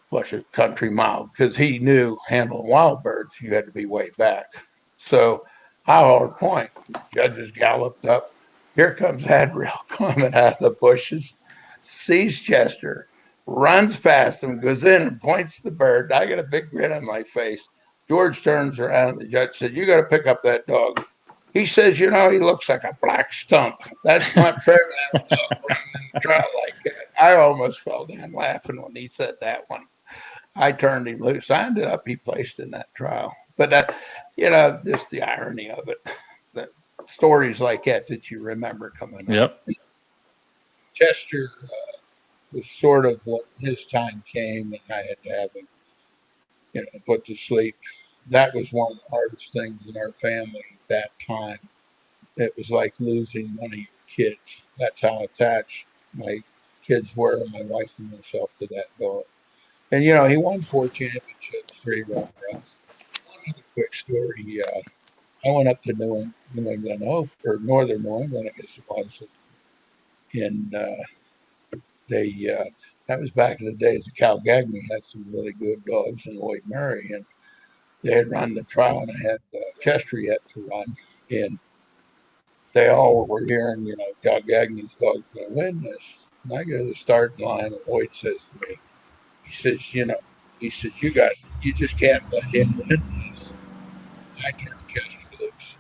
flush a country mile because he knew handling wild birds, you had to be way back. So I hollered point. Judges galloped up. Here comes Adriel coming out of the bushes, sees Chester, runs past him, goes in and points the bird. I got a big grin on my face. George turns around and the judge said, "You got to pick up that dog." He says, "You know, he looks like a black stump. That's not fair to have a dog running in the trial like that." I almost fell down laughing when he said that one. I turned him loose. I ended up he placed in that trial. But just the irony of it. That stories like that you remember coming up. Yep. Chester was sort of when his time came, and I had to have him, put to sleep. That was one of the hardest things in our family at that time. It was like losing one of your kids. That's how attached my kids were, my wife and myself, to that dog. And he won 4 championships, 3 runner-ups. One other quick story. I went up to New England or Northern New England, I guess it was, and that was back in the days of Cal Gagny had some really good dogs and Lloyd Murray, and they had run the trial, and I had Chester yet to run, and they all were hearing, Cal Gagny's dog's going to win this. And I go to the starting line, and Lloyd says to me, he says, you just can't let him win this. I turned Chester loose.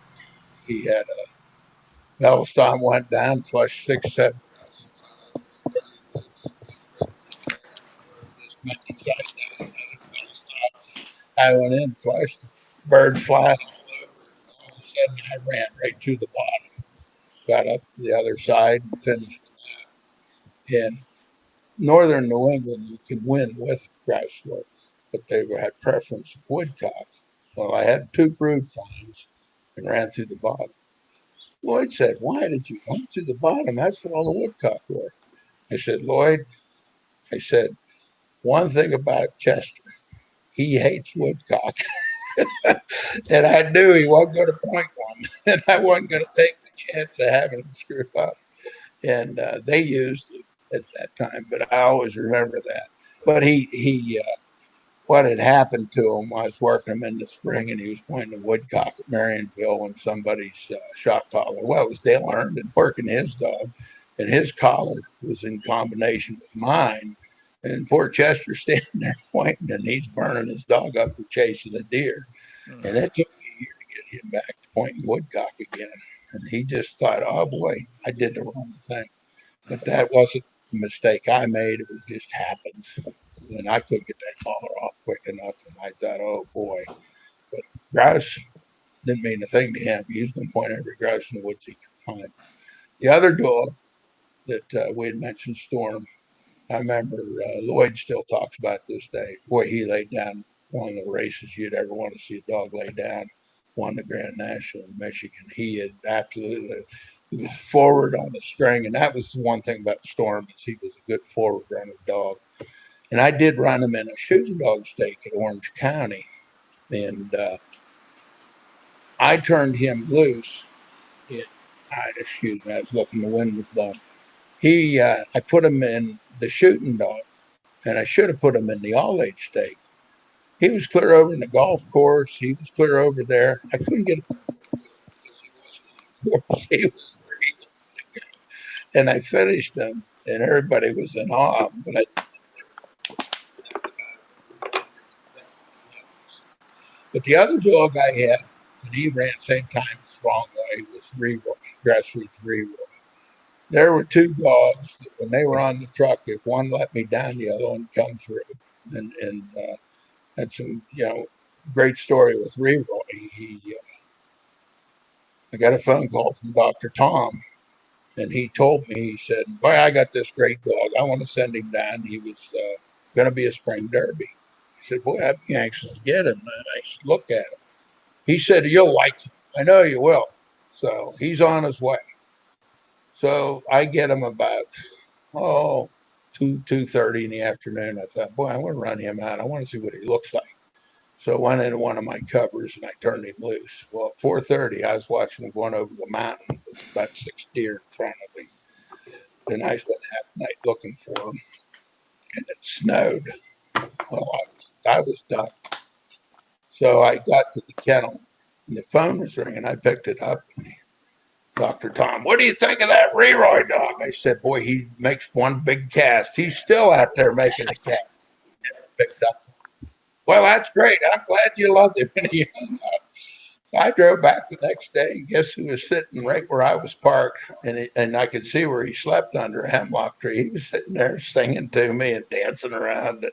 He had a Bellstom went down, flushed 6, 7 I went in, flushed, birds flying all over. All of a sudden, I ran right to the bottom, got up to the other side, and finished the lap. In northern New England, you could win with grouse work, but they had preference of woodcock. Well, I had 2 brood finds and ran through the bottom. Lloyd said, "Why did you run through the bottom? That's what all the woodcock were." I said, "Lloyd," I said, "one thing about Chester, he hates woodcock." And I knew he wasn't going to point one, and I wasn't going to take the chance of having him screw up. And they used it at that time, but I always remember that. But what had happened to him, I was working him in the spring, and he was pointing a woodcock at Marionville when somebody's shock collar. Well, it was Dale Herndon working his dog, and his collar was in combination with mine. And poor Chester standing there pointing, and he's burning his dog up for chasing a deer. And it took me a year to get him back to pointing woodcock again. And he just thought, "Oh boy, I did the wrong thing." But that wasn't a mistake I made. It was just happens. And I couldn't get that collar off quick enough. And I thought, "Oh boy." But grouse didn't mean a thing to him. He was going to point every grouse in the woods he could find. The other dog that we had mentioned, Storm, I remember Lloyd still talks about this day. Boy, he laid down one of the races you'd ever want to see a dog lay down. Won the Grand National in Michigan. He had he was forward on the string, and that was the one thing about Storm is he was a good forward runner dog. And I did run him in a shooting dog stake at Orange County, and I turned him loose. Excuse me, I was looking, the wind was blowing. I put him in the shooting dog, and I should have put him in the all-age stake. He was clear over in the golf course. He was clear over there. I couldn't get him because he wasn't on course. He was where he was. And I finished him, and everybody was in awe. But the other dog I had, and he ran the same time as wrong way. was Leroy, Grassroots Leroy. There were two dogs that when they were on the truck, if one let me down, the other one come through. And that's a great story with Leroy. I got a phone call from Dr. Tom, and he told me, he said, "Boy, I got this great dog. I want to send him down. He was going to be a spring derby." I said, "Boy, I'd be anxious to get him." And I looked at him. He said, "You'll like him. I know you will." So he's on his way. So I get him about, 2:30 in the afternoon. I thought, boy, I want to run him out. I want to see what he looks like. So I went into one of my covers and I turned him loose. Well, at 4:30, I was watching him going over the mountain with about 6 deer in front of me. And I spent half the night looking for him, and it snowed. Well, I was done. So I got to the kennel, and the phone was ringing. I picked it up. Dr. Tom, what do you think of that Leroy dog? I said, boy, he makes one big cast. He's still out there making a cast. Never picked up. Well, that's great. I'm glad you loved him. I drove back the next day, and guess who was sitting right where I was parked, and I could see where he slept under a hemlock tree. He was sitting there singing to me and dancing around.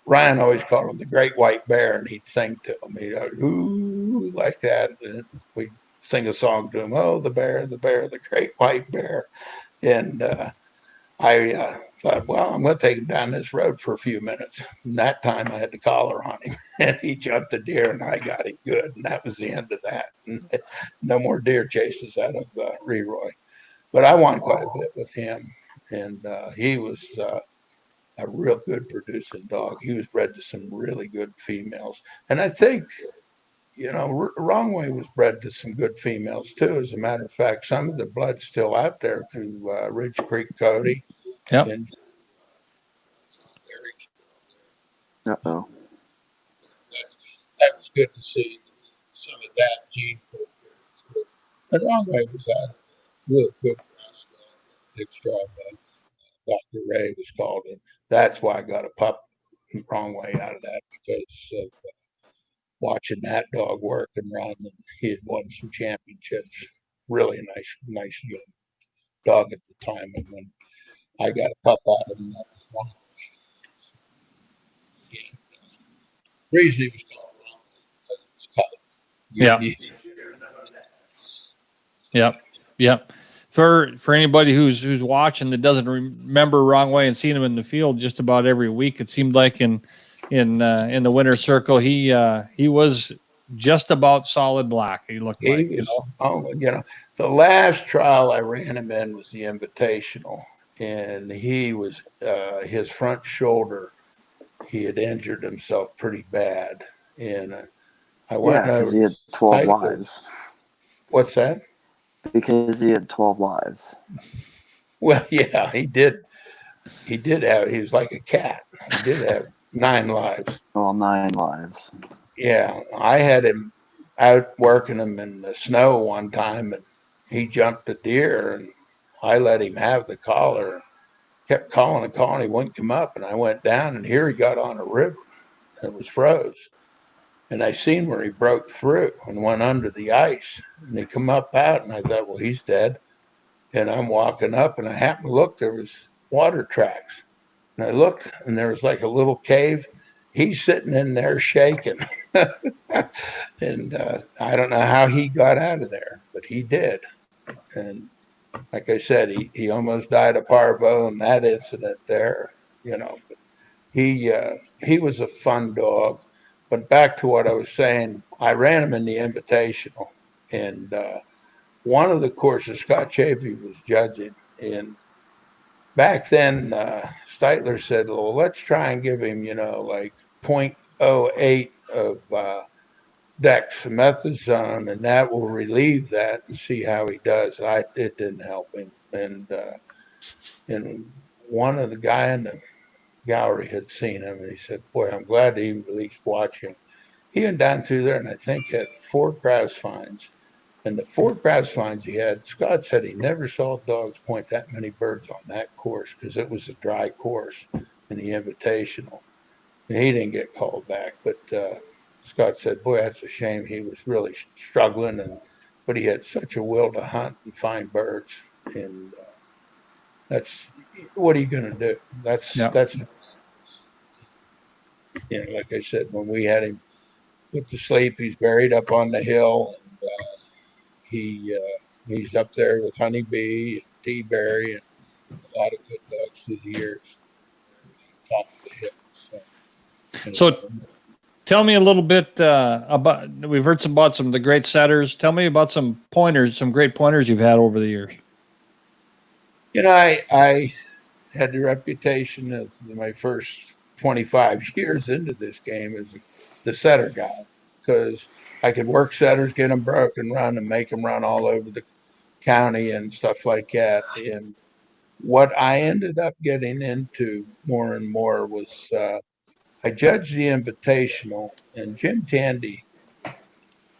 Ryan always called him the Great White Bear, and he'd sing to him. He'd go, ooh, like that. And we'd sing a song to him. Oh, the bear, the Great White Bear. And I thought, well, I'm going to take him down this road for a few minutes. And that time I had the collar on him, and he jumped the deer, and I got him good. And that was the end of that. And no more deer chases out of Leroy. But I won quite a bit with him, and he was a real good producing dog. He was bred to some really good females. And I think, Wrong Way was bred to some good females too. As a matter of fact, some of the blood's still out there through Ridge Creek Cody. Yep. And Uh-oh. that was good to see some of that gene pool. And Wrong Way was out of really good grass dog, big straw bug. Dr. Ray was called in. That's why I got a pup Wrong Way out of that, because of watching that dog work and run. And he had won some championships. Really nice young dog at the time. And when I got a pup out of him, that was Wrong Way. And the reason he was called Wrong Way because of his color. Yep. Yep. For anybody who's watching that doesn't remember Wrong Way and seen him in the field just about every week, it seemed like in the winter circle he was just about solid black. He looked like the last trial I ran him in was the Invitational, and he was his front shoulder. He had injured himself pretty bad, and I went over. Because he had 12 lives. What's that? Because he had 12 lives. Well, yeah, he did. He was like a cat. He did have 9 lives. Well, 9 lives. Yeah, I had him out working him in the snow one time, and he jumped a deer, and I let him have the collar. Kept calling and calling. He wouldn't come up, and I went down, and here he got on a river. It was froze. And I seen where he broke through and went under the ice. And he come up out, and I thought, well, he's dead. And I'm walking up, and I happened to look. There was water tracks. And I looked, and there was like a little cave. He's sitting in there shaking. And I don't know how he got out of there, but he did. And like I said, he almost died of parvo in that incident there. But he was a fun dog. But back to what I was saying, I ran him in the Invitational, and one of the courses Scott Chafee was judging, and back then Steitler said, well, let's try and give him, like 0.08 of dexamethasone, and that will relieve that and see how he does. It didn't help him, and one of the guy in the gallery had seen him, and he said, boy, I'm glad to even at least watch him. He went down through there, and I think had 4 grouse finds. And the 4 grouse finds he had, Scott said he never saw dogs point that many birds on that course, because it was a dry course in the Invitational. And he didn't get called back, but Scott said, boy, that's a shame. He was really struggling, and but he had such a will to hunt and find birds. And that's what are you going to do? Yeah. That's like I said, when we had him put to sleep, he's buried up on the hill. And, he's up there with Honeybee and T-Berry and a lot of good dogs through the years. Top of the hill. So, So tell me a little bit about, we've heard about some of the great setters. Tell me about some pointers, some great pointers you've had over the years. I had the reputation of my first 25 years into this game as the setter guy because I could work setters, get them broken, run, and make them run all over the county and stuff like that. And what I ended up getting into more and more was I judged the Invitational, and Jim Tandy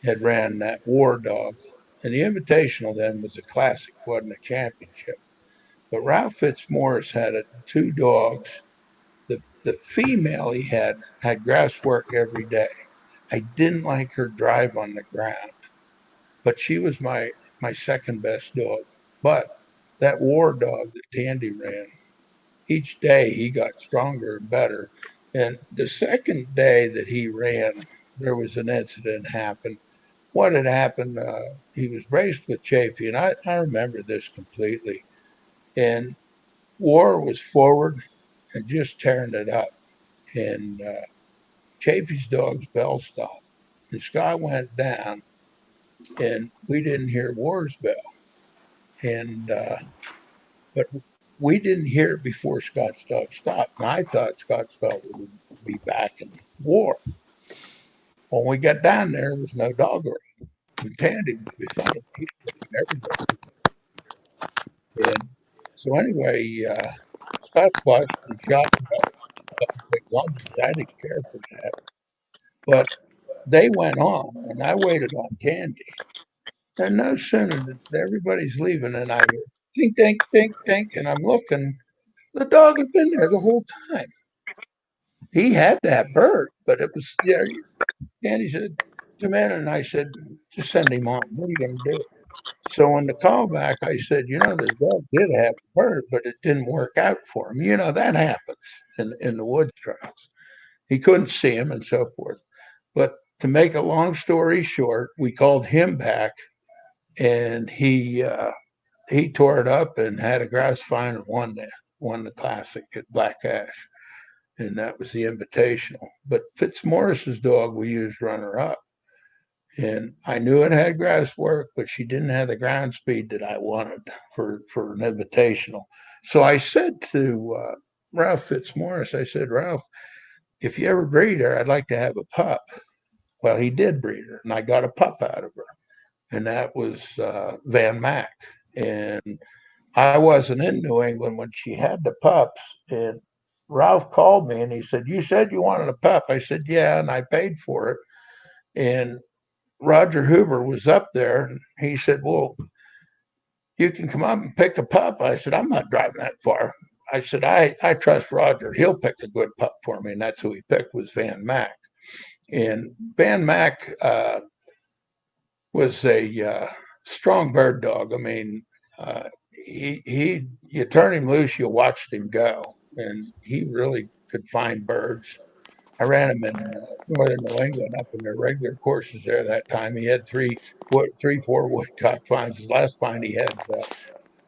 had ran that War Dog. And the Invitational then was a classic, wasn't a championship. But Ralph Fitzmaurice had two dogs. The female he had grass work every day. I didn't like her drive on the ground, but she was my second best dog. But that War Dog that Tandy ran, each day he got stronger and better. And the second day that he ran, there was an incident happened. What had happened? He was braced with Chafee, and I remember this completely. And War was forward and just tearing it up. And Chafee's dog's bell stopped. And Scott went down, and we didn't hear War's bell. And but we didn't hear it before Scott's dog stopped. And I thought Scott's dog would be back in War. When we got down there was no dog around. And Tandy was beside me, everybody. And so anyway, Scott flushed and shot big lunges. I didn't care for that. But they went on, and I waited on Tandy. And no sooner did everybody's leaving, and I hear dink, dink, dink, dink, and I'm looking. The dog had been there the whole time. He had that bird, but it was there. Tandy said, "Come in," and I said, "Just send him on. What are you going to do?" So in the callback, I said, "The dog did have a bird, but it didn't work out for him. That happens in the woods trials. He couldn't see him and so forth." But to make a long story short, we called him back, and he tore it up and had a grass fine and won the classic at Black Ash, and that was the Invitational. But Fitzmaurice's dog we used runner up, and I knew it had grass work, but she didn't have the ground speed that I wanted for an Invitational. So I said to Ralph Fitzmaurice, I said, "Ralph, if you ever breed her, I'd like to have a pup." Well, he did breed her, and I got a pup out of her, and that was Van Mack. And I wasn't in New England when she had the pups, and Ralph called me and he said, "You said you wanted a pup." I said, "Yeah," and I paid for it. And Roger Hoover was up there, and he said, "Well, you can come up and pick a pup." I said, "I'm not driving that far." I said, I trust Roger. He'll pick a good pup for me. And that's who he picked was Van Mack. And Van Mack was a strong bird dog. I mean, you turn him loose, you watched him go, and he really could find birds. I ran him in northern New England up in their regular courses there that time. He had four woodcock finds. His last find, he had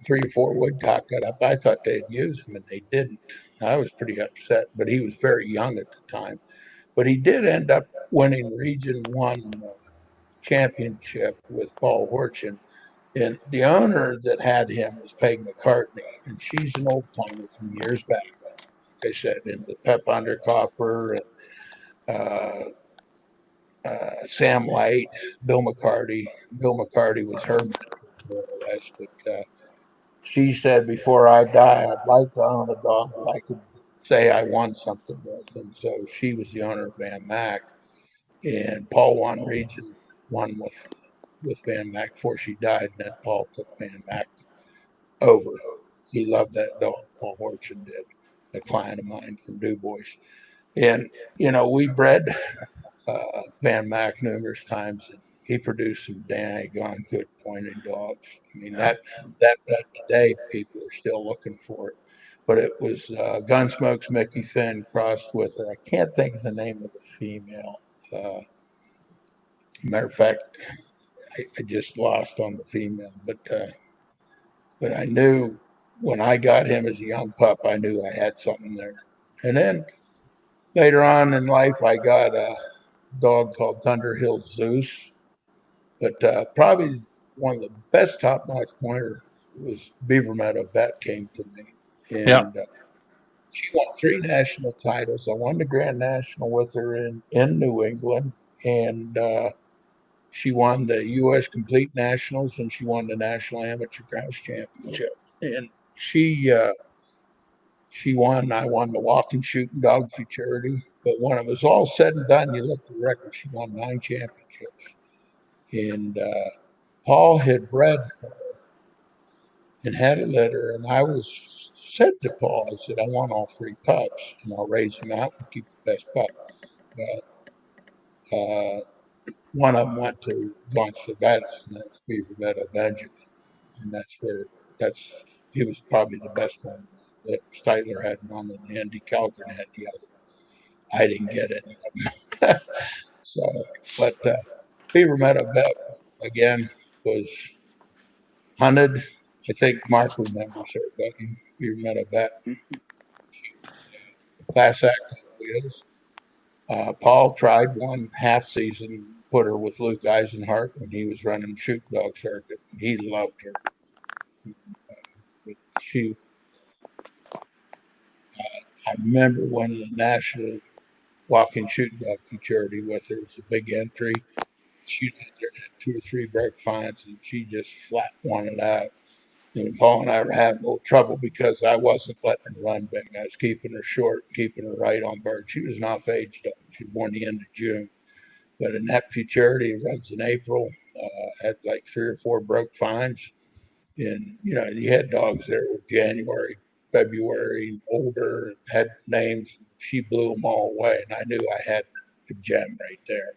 3 or 4 woodcock cut up. I thought they'd use him, and they didn't. I was pretty upset, but he was very young at the time. But he did end up winning Region 1 championship with Paul Horchin. And the owner that had him was Peg McCartney, and she's an old timer from years back. Like I said, in the Pep Undercoffer and Sam Light, Bill McCarty. Bill McCarty was her mentor, more or less. But she said, "Before I die, I'd like to own a dog that I could say I won something with." And so she was the owner of Van Mack. And Paul won Region 1 with Van Mack before she died, and then Paul took Van Mack over. He loved that dog. Paul Horchin did, a client of mine from Du Bois. And we bred Van Mack numerous times, and he produced some dang good pointed dogs. I mean, that today people are still looking for it. But it was Gunsmoke's Mickey Finn crossed with it. I can't think of the name of the female. Matter of fact, I just lost on the female, but I knew when I got him as a young pup, I knew I had something there. And then later on in life, I got a dog called Thunderhill Zeus. But probably one of the best top-notch pointers was Beaver Meadow Vet came to me. Yeah. And she won 3 national titles. I won the Grand National with her in New England. And she won the U.S. Complete Nationals, and she won the National Amateur Grouse Championship. And she won. I won the walking, shooting dog futurity. But when it was all said and done, you look at the record, she won 9 championships. And Paul had bred her and had a litter, and I was said to Paul, I said, I want all 3 pups, and I'll raise them out and keep the best pup. But one of them went to Blanche Sylvanas, and that's Beaver Meadow Benjamin, and that's he was probably the best one that Styler had one, and Andy Calgren had the other. I didn't get any of them. So, but Beaver Meadow Bet again was hunted. I think Mark remembers her, but Beaver Meadow Bet. Class act on wheels. Paul tried one half season, put her with Luke Eisenhart when he was running the shooting dog circuit. He loved her. She, I remember winning the national walking shooting dog futurity with her. It was a big entry. She had 2 or 3 break fines, and she just flat won it out. And Paul and I were having a little trouble because I wasn't letting her run big. I was keeping her short, keeping her right on bird. She was an off-age dog. She was born the end of June. But in that futurity, it runs in April, had like 3 or 4 broke fines. And, you know, you had dogs there with January, February, older, and had names. She blew them all away. And I knew I had a gem right there.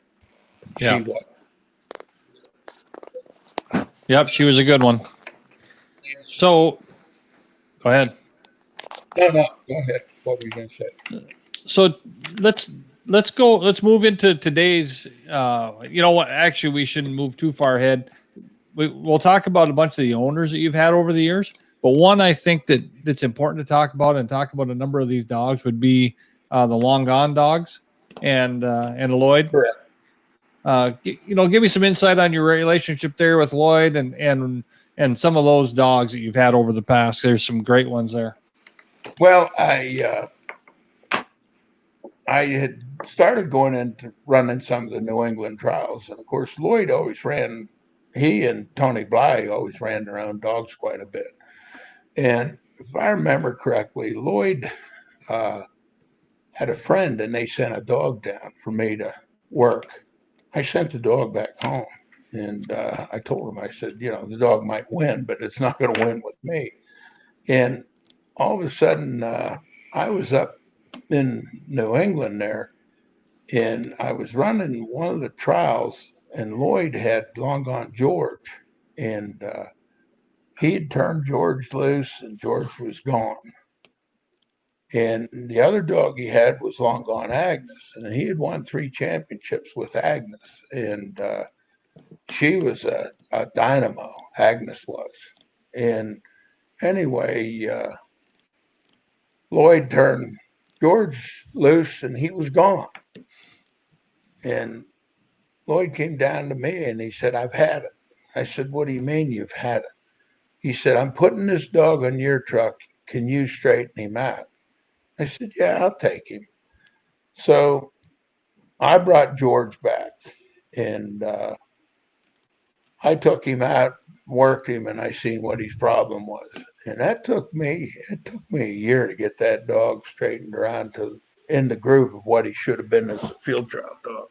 And Yeah. she was. Yep, she was a good one. So, go ahead. No, go ahead. What were you going to say? So let's go. Let's move into today's. You know what? Actually, we shouldn't move too far ahead. We'll talk about a bunch of the owners that you've had over the years, but one I think that's important to talk about and talk about a number of these dogs would be the long gone dogs and Lloyd. Correct. Give me some insight on your relationship there with Lloyd and some of those dogs that you've had over the past. There's some great ones there. Well, I had started going into running some of the New England trials, and of course Lloyd always ran. He and Tony Bly always ran their own dogs quite a bit. And if I remember correctly, Lloyd had a friend, and they sent a dog down for me to work. I sent the dog back home, and I told him, I said, you know, the dog might win, but it's not going to win with me. And all of a sudden, I was up in New England there, and I was running one of the trials, and Lloyd had Long Gone George, and he had turned George loose, and George was gone. And the other dog he had was Long Gone Agnes, and he had won 3 championships with Agnes, and she was a dynamo. Agnes was, and anyway, Lloyd turned George loose, and he was gone. And Lloyd came down to me, and he said, "I've had it." I said, "What do you mean you've had it?" He said, "I'm putting this dog on your truck. Can you straighten him out?" I said, "Yeah, I'll take him." So I brought George back, and I took him out, worked him, and I seen what his problem was. And it took me a year to get that dog straightened around to in the groove of what he should have been as a field trial dog.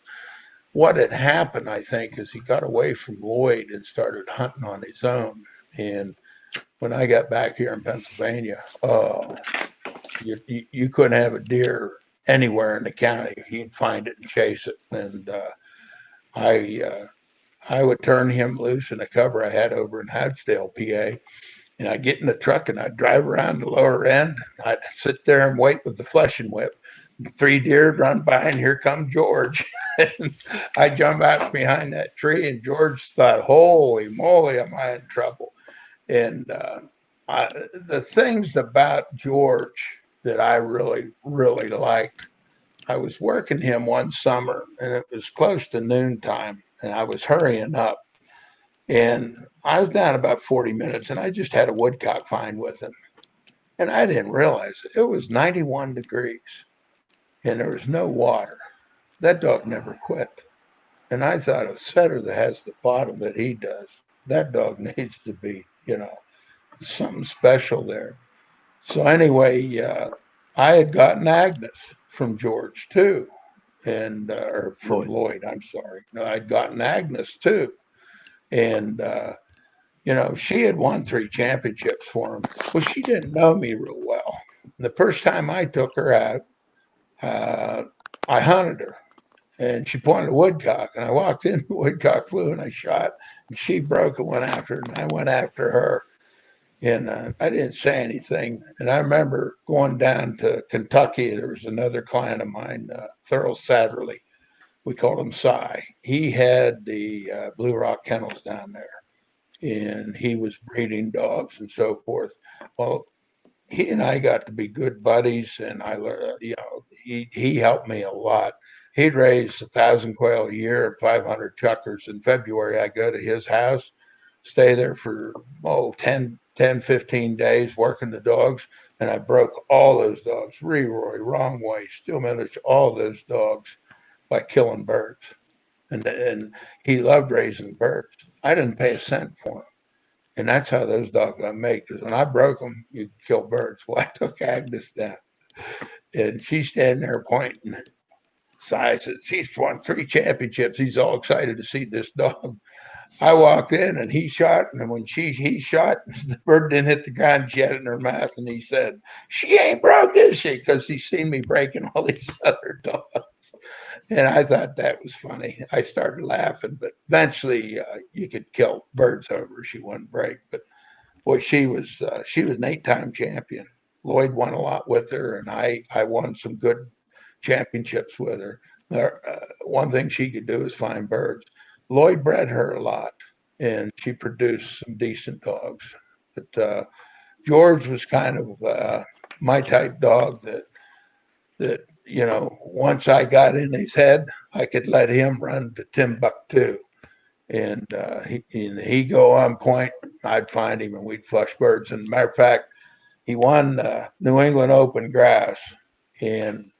What had happened, I think, is he got away from Lloyd and started hunting on his own. And when I got back here in Pennsylvania, you couldn't have a deer anywhere in the county. He'd find it and chase it. And I I would turn him loose in a cover I had over in Hushesville, PA. And I'd get in the truck and I'd drive around the lower end. I'd sit there and wait with the flushing whip. 3 deer run by, and here comes George. And I jump out behind that tree, and George thought, holy moly, am I in trouble? And the things about George that I really, really liked, I was working him one summer, and it was close to noontime, and I was hurrying up. And I was down about 40 minutes, and I just had a woodcock find with him. And I didn't realize it was 91 degrees, and there was no water. That dog never quit. And I thought a setter that has the bottom that he does, that dog needs to be, something special there. So anyway, I had gotten Agnes from George too, and or from Lloyd. I'm sorry. No, I'd gotten Agnes too, and she had won 3 championships for him. Well, she didn't know me real well. The first time I took her out, I hunted her, and she pointed a woodcock, and I walked in, the woodcock flew, and I shot, and she broke and went after it, and I went after her. And I didn't say anything. And I remember going down to Kentucky. There was another client of mine, Thurl Satterley. We called him Cy. He had the Blue Rock Kennels down there, and he was breeding dogs and so forth. Well, he and I got to be good buddies, and I learned, he helped me a lot. He'd raise 1,000 quail a year and 500 chuckers. In February, I go to his house, stay there for 15 days working the dogs, and I broke all those dogs. Reroy, Wrong Way, Steel Meadows, all those dogs by killing birds. And he loved raising birds. I didn't pay a cent for him. And that's how those dogs got made. Because when I broke them, you kill birds. Well, I took Agnes down, and she's standing there pointing. So I said, she's won 3 championships. He's all excited to see this dog. I walked in, and he shot, and when he shot, the bird didn't hit the ground. She had it in her mouth, and he said, "She ain't broke, is she?" Because he's seen me breaking all these other dogs. And I thought that was funny. I started laughing, but eventually you could kill birds over. She wouldn't break. But boy, she was an 8-time champion. Lloyd won a lot with her, and I won some good championships with her. One thing she could do is find birds. Lloyd bred her a lot, and she produced some decent dogs. But George was kind of my type dog that once I got in his head, I could let him run to Timbuktu, and he'd go on point. I'd find him, and we'd flush birds. And matter of fact, he won New England Open grass, and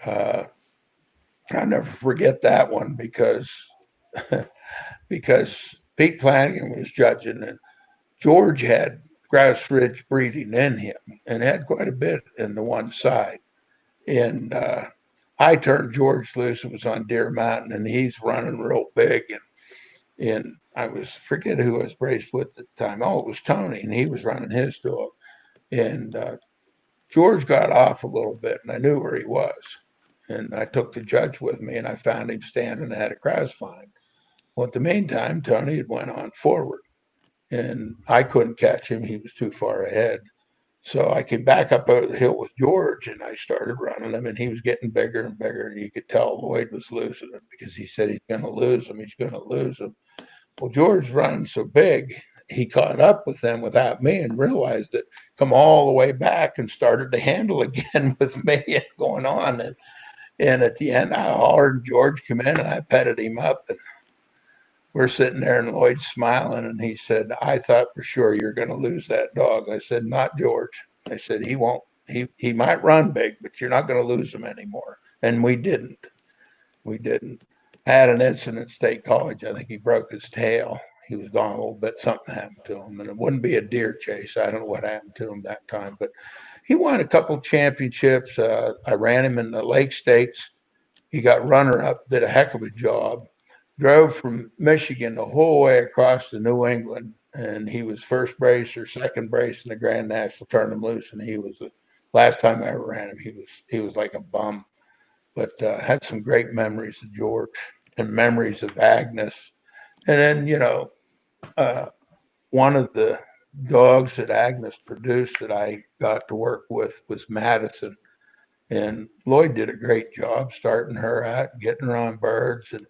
I'll never forget that one because Pete Flanagan was judging, and George had Grouse Ridge breeding in him, and had quite a bit in the one side. And I turned George loose. It was on Deer Mountain, and he's running real big. And I forget who I was raised with at the time. Oh, it was Tony, and he was running his dog. And George got off a little bit, and I knew where he was. And I took the judge with me, and I found him standing at a grouse find. Well, at the meantime, Tony had went on forward, and I couldn't catch him. He was too far ahead. So I came back up over the hill with George, and I started running him, and he was getting bigger and bigger, and you could tell Lloyd was losing him because he said he's going to lose him. He's going to lose him. Well, George running so big, he caught up with them without me and realized it, come all the way back and started to handle again with me and going on. And at the end, I hollered, George come in, and I petted him up, and we're sitting there, and Lloyd's smiling, and he said, "I thought for sure you're going to lose that dog." I said, "Not George." I said, "He won't. He might run big, but you're not going to lose him anymore." And we didn't. We didn't. I had an incident at State College. I think he broke his tail. He was gone a little bit. Something happened to him, and it wouldn't be a deer chase. I don't know what happened to him that time, but he won a couple championships. I ran him in the Lake States. He got runner-up, did a heck of a job. Drove from Michigan the whole way across to New England, and he was first brace or second brace in the Grand National. Turned him loose, and he was the last time I ever ran him. He was like a bum, but had some great memories of George and memories of Agnes, And then, you know, one of the dogs that Agnes produced that I got to work with was Madison. And Lloyd did a great job starting her out and getting her on birds. And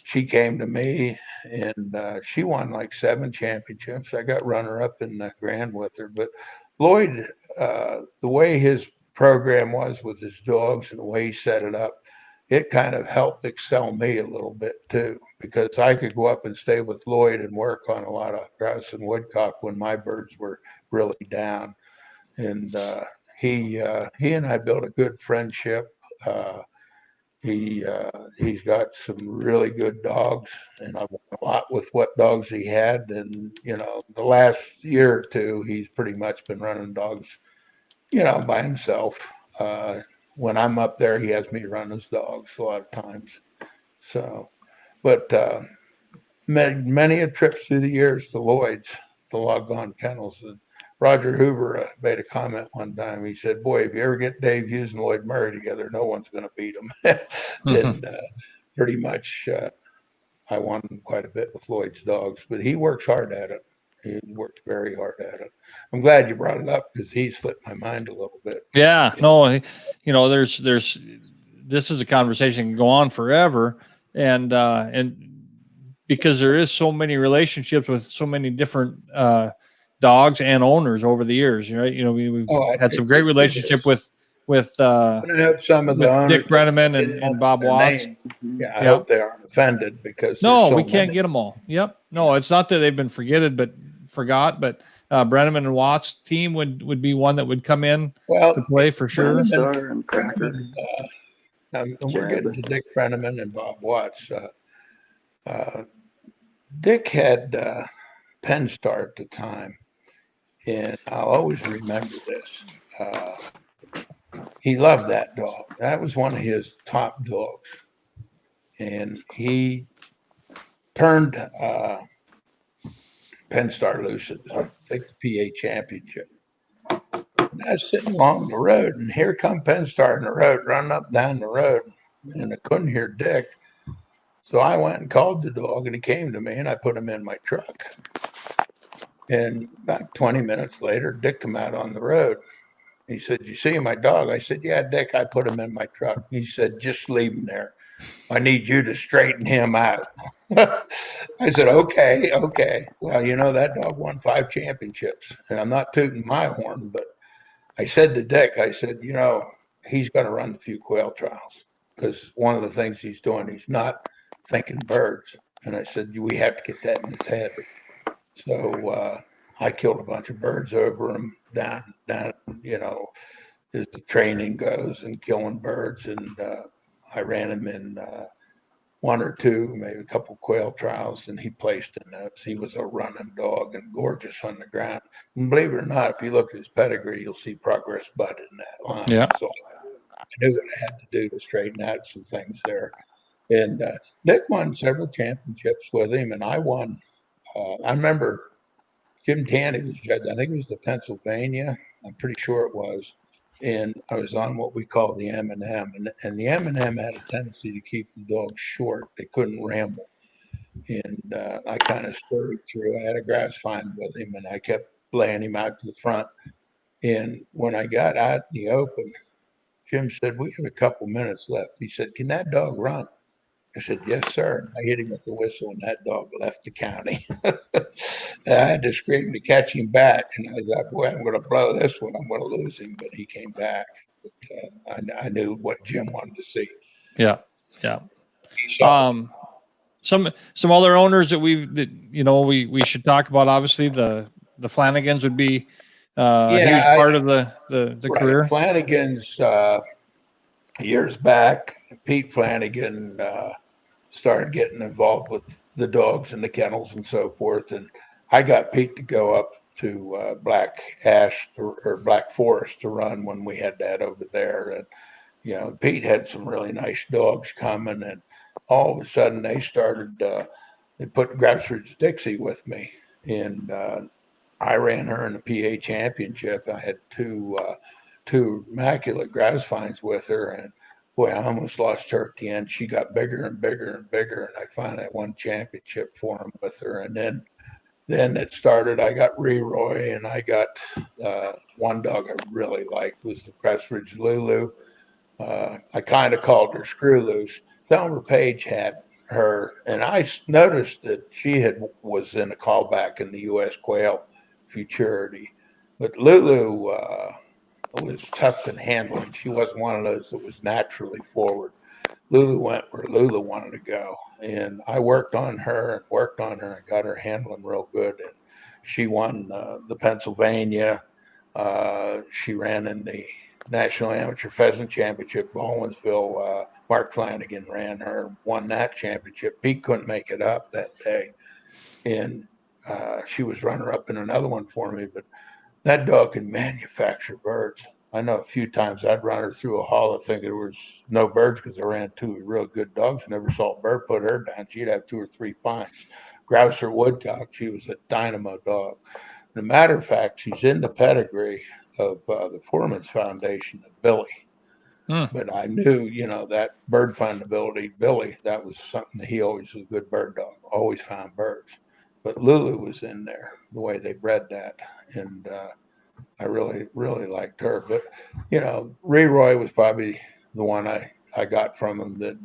she came to me and she won like 7 championships. I got runner up in the grand with her. But Lloyd, the way his program was with his dogs and the way he set it up, it kind of helped excel me a little bit too, because I could go up and stay with Lloyd and work on a lot of grouse and woodcock when my birds were really down. And he and I built a good friendship. Uh, he's got some really good dogs, and I won a lot with what dogs he had. And you know, the last year or two, he's pretty much been running dogs, you know, by himself. Uh, when I'm up there, he has me run his dogs a lot of times. So, but many a trips through the years to Lloyd's, the loggone kennels. And Roger Hoover made a comment one time. He said, "Boy, if you ever get Dave Hughes and Lloyd Murray together, no one's going to beat them." And pretty much, I won quite a bit with Lloyd's dogs, but he works hard at it. He works very hard at it. I'm glad you brought it up because he slipped my mind a little bit. Yeah, no, you know, there's this is a conversation that can go on forever, and because there is so many relationships with so many different dogs and owners over the years, right? You know, we've had some great relationship with I hope some of the with owners Dick Brenneman and Bob their Watts. name. Yeah, I hope they aren't offended because No, there's so we can't many. get them all. Yep. No, it's not that they've been forgot, but Brenneman and Watts team would be one that would come in Well, to play for sure. Star and Cracker. We're getting to Dick Brenneman and Bob Watts. Dick had Penn Star at the time, and I'll always remember this. He loved that dog. That was one of his top dogs, and he turned Penn Star loose at I think the PA championship. And I was sitting along the road, and here come Penn Star in the road, running up down the road, and I couldn't hear Dick. So I went and called the dog, and he came to me, and I put him in my truck. And about 20 minutes later, Dick come out on the road. He said, "You see my dog?" I said, "Yeah, Dick, I put him in my truck." He said, "Just leave him there. I need you to straighten him out." I said, "Okay, okay." Well, you know, that dog won 5 championships. And I'm not tooting my horn, but I said to Dick, I said, you know, he's going to run a few quail trials because one of the things he's doing, he's not thinking birds. And I said, we have to get that in his head. So I killed a bunch of birds over him down, you know, as the training goes and killing birds. And I ran him in 1 or 2, maybe a couple quail trials, and he placed in those. He was a running dog and gorgeous on the ground. And believe it or not, if you look at his pedigree, you'll see Progress Bud in that line. Yeah. So I knew what I had to do to straighten out some things there. And Nick won several championships with him, and I won. I remember Jim Tanny was judge. I think it was the Pennsylvania. I'm pretty sure it was. And I was on what we call the M&M, and the M&M had a tendency to keep the dogs short. They couldn't ramble, and I kind of scurried through. I had a grass find with him, and I kept laying him out to the front. And when I got out in the open, Jim said, "We have a couple minutes left." He said, "Can that dog run?" I said, "Yes, sir." I hit him with the whistle, and that dog left the county. I had to scream to catch him back, and I thought, "Boy, I'm going to blow this one. I'm going to lose him." But he came back. But, I knew what Jim wanted to see. Yeah, yeah. He saw Some other owners that we should talk about. Obviously, the Flanagans would be a huge part of the right. career. Flanagan's years back. Pete Flanagan started getting involved with the dogs and the kennels and so forth, and I got Pete to go up to Black Ash or Black Forest to run when we had that over there. And you know, Pete had some really nice dogs coming, and all of a sudden they started. They put Grassroots Dixie with me, and I ran her in the PA championship. I had two immaculate grass finds with her, and boy, I almost lost her at the end. She got bigger and bigger and bigger, and I finally won championship for him with her. And then it started. I got Leroy, and I got one dog I really liked was the Crestridge Lulu. I kind of called her Screw Loose. Thelma Page had her, and I noticed that she was in a callback in the U.S. Quail Futurity, but Lulu was tough in handling. She wasn't one of those that was naturally forward. Lulu went where Lulu wanted to go, and I worked on her and worked on her and got her handling real good. And she won the Pennsylvania. She ran in the National Amateur Pheasant Championship, Baldwinsville. Mark Flanagan ran her, won that championship. Pete couldn't make it up that day, and she was runner up in another one for me. But that dog can manufacture birds. I know a few times I'd run her through a hollow thinking there was no birds because I ran two real good dogs. Never saw a bird put her down. She'd have 2 or 3 finds. Grouser Woodcock, she was a dynamo dog. As a matter of fact, she's in the pedigree of the Foreman's Foundation of Billy. But I knew, that bird findability, Billy, that was something that he always was a good bird dog, always found birds. But Lulu was in there, the way they bred that. And I really, really liked her. But, Leroy was probably the one I got from him that,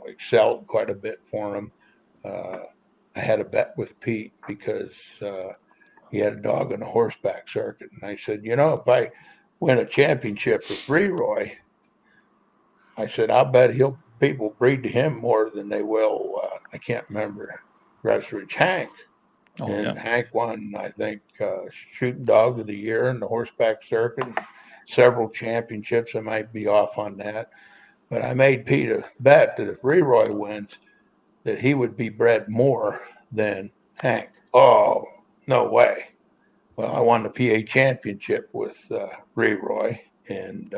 excelled quite a bit for him. I had a bet with Pete because he had a dog in a horseback circuit. And I said, if I win a championship with Leroy, I said, I'll bet people breed to him more than they will, I can't remember, Crestridge Hank. Oh, And yeah. Hank won, I think, shooting dog of the year in the horseback circuit, several championships. I might be off on that. But I made Pete a bet that if Leroy wins, that he would be bred more than Hank. Oh, no way. Well, I won the PA championship with Leroy, and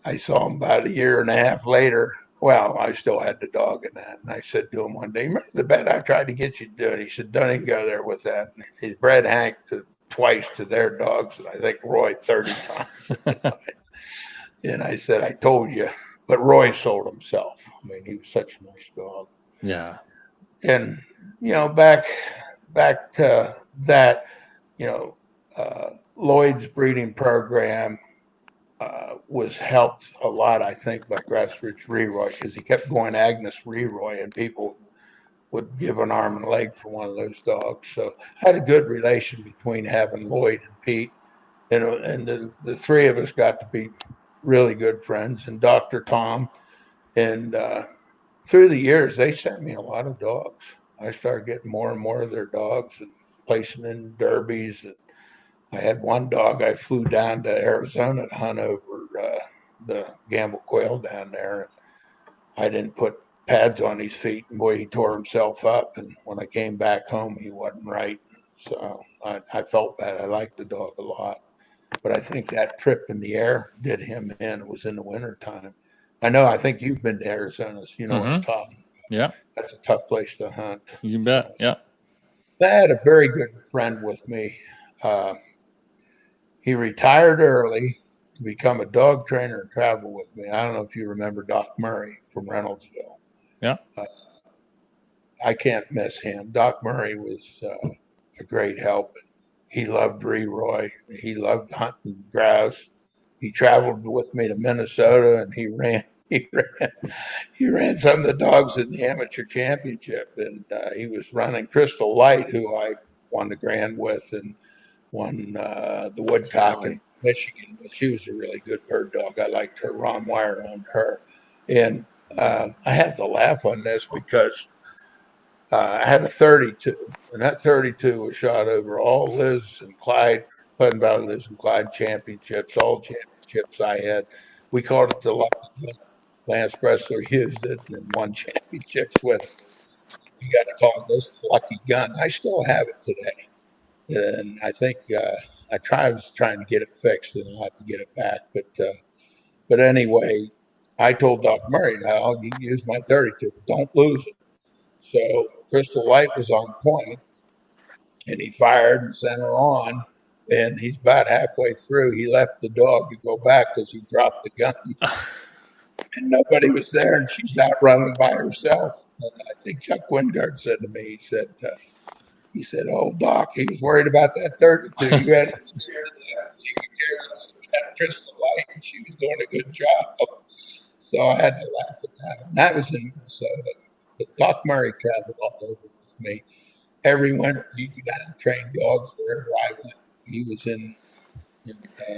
I saw him about a year and a half later. Well, I still had the dog in that. And I said to him one day, remember the bet I tried to get you to do it? He said, don't even go there with that. And he's bred Hank twice to their dogs, and I think Roy 30 times. And I said, I told you. But Roy sold himself. I mean, he was such a nice dog. Yeah. And, back to that, Lloyd's breeding program was helped a lot, I think, by Crestridge Leroy because he kept going Agnes Leroy, and people would give an arm and a leg for one of those dogs. So I had a good relation between having Lloyd and Pete, and the three of us got to be really good friends. And Dr. Tom, and through the years, they sent me a lot of dogs. I started getting more and more of their dogs and placing in derbies. And I had one dog I flew down to Arizona to hunt over the Gamble quail down there. I didn't put pads on his feet, and boy, he tore himself up. And when I came back home, he wasn't right. So I felt bad. I liked the dog a lot. But I think that trip in the air did him in. It was in the wintertime. I think you've been to Arizona, so you know what I'm talking about. Yeah. That's a tough place to hunt. You bet. Yeah. I had a very good friend with me. He retired early to become a dog trainer and travel with me. I don't know if you remember Doc Murray from Reynoldsville. Yeah. I can't miss him. Doc Murray was a great help. He loved Leroy. He loved hunting grouse. He traveled with me to Minnesota, and he ran some of the dogs in the amateur championship. And he was running Crystal Light, who I won the Grand with, and won the Woodcock in Michigan. But she was a really good bird dog. I liked her. Ron Wire owned her. And I have to laugh on this because I had a 32, and that 32 was shot over all Liz and Clyde, Putting Valley Liz and Clyde championships, all championships I had. We called it the Lucky Gun. Lance Bressler used it and won championships with. You got to call this the Lucky Gun. I still have it today, and I think I was trying to get it fixed, and I'll have to get it back. But anyway, I told Doc Murray, "Now you can use my 32, but don't lose it." So Crystal Light was on point, and he fired and sent her on. and he's about halfway through. He left the dog to go back because he dropped the gun. And nobody was there, and she's out running by herself. And I think Chuck Wingard said to me, he said, "Oh, Doc, he was worried about that 32. You had to scare that. She could carry us and crystal light, and she was doing a good job." So I had to laugh at that. And that was in Minnesota. But Doc Murray traveled all over with me. Every winter, he got to train dogs wherever I went. He was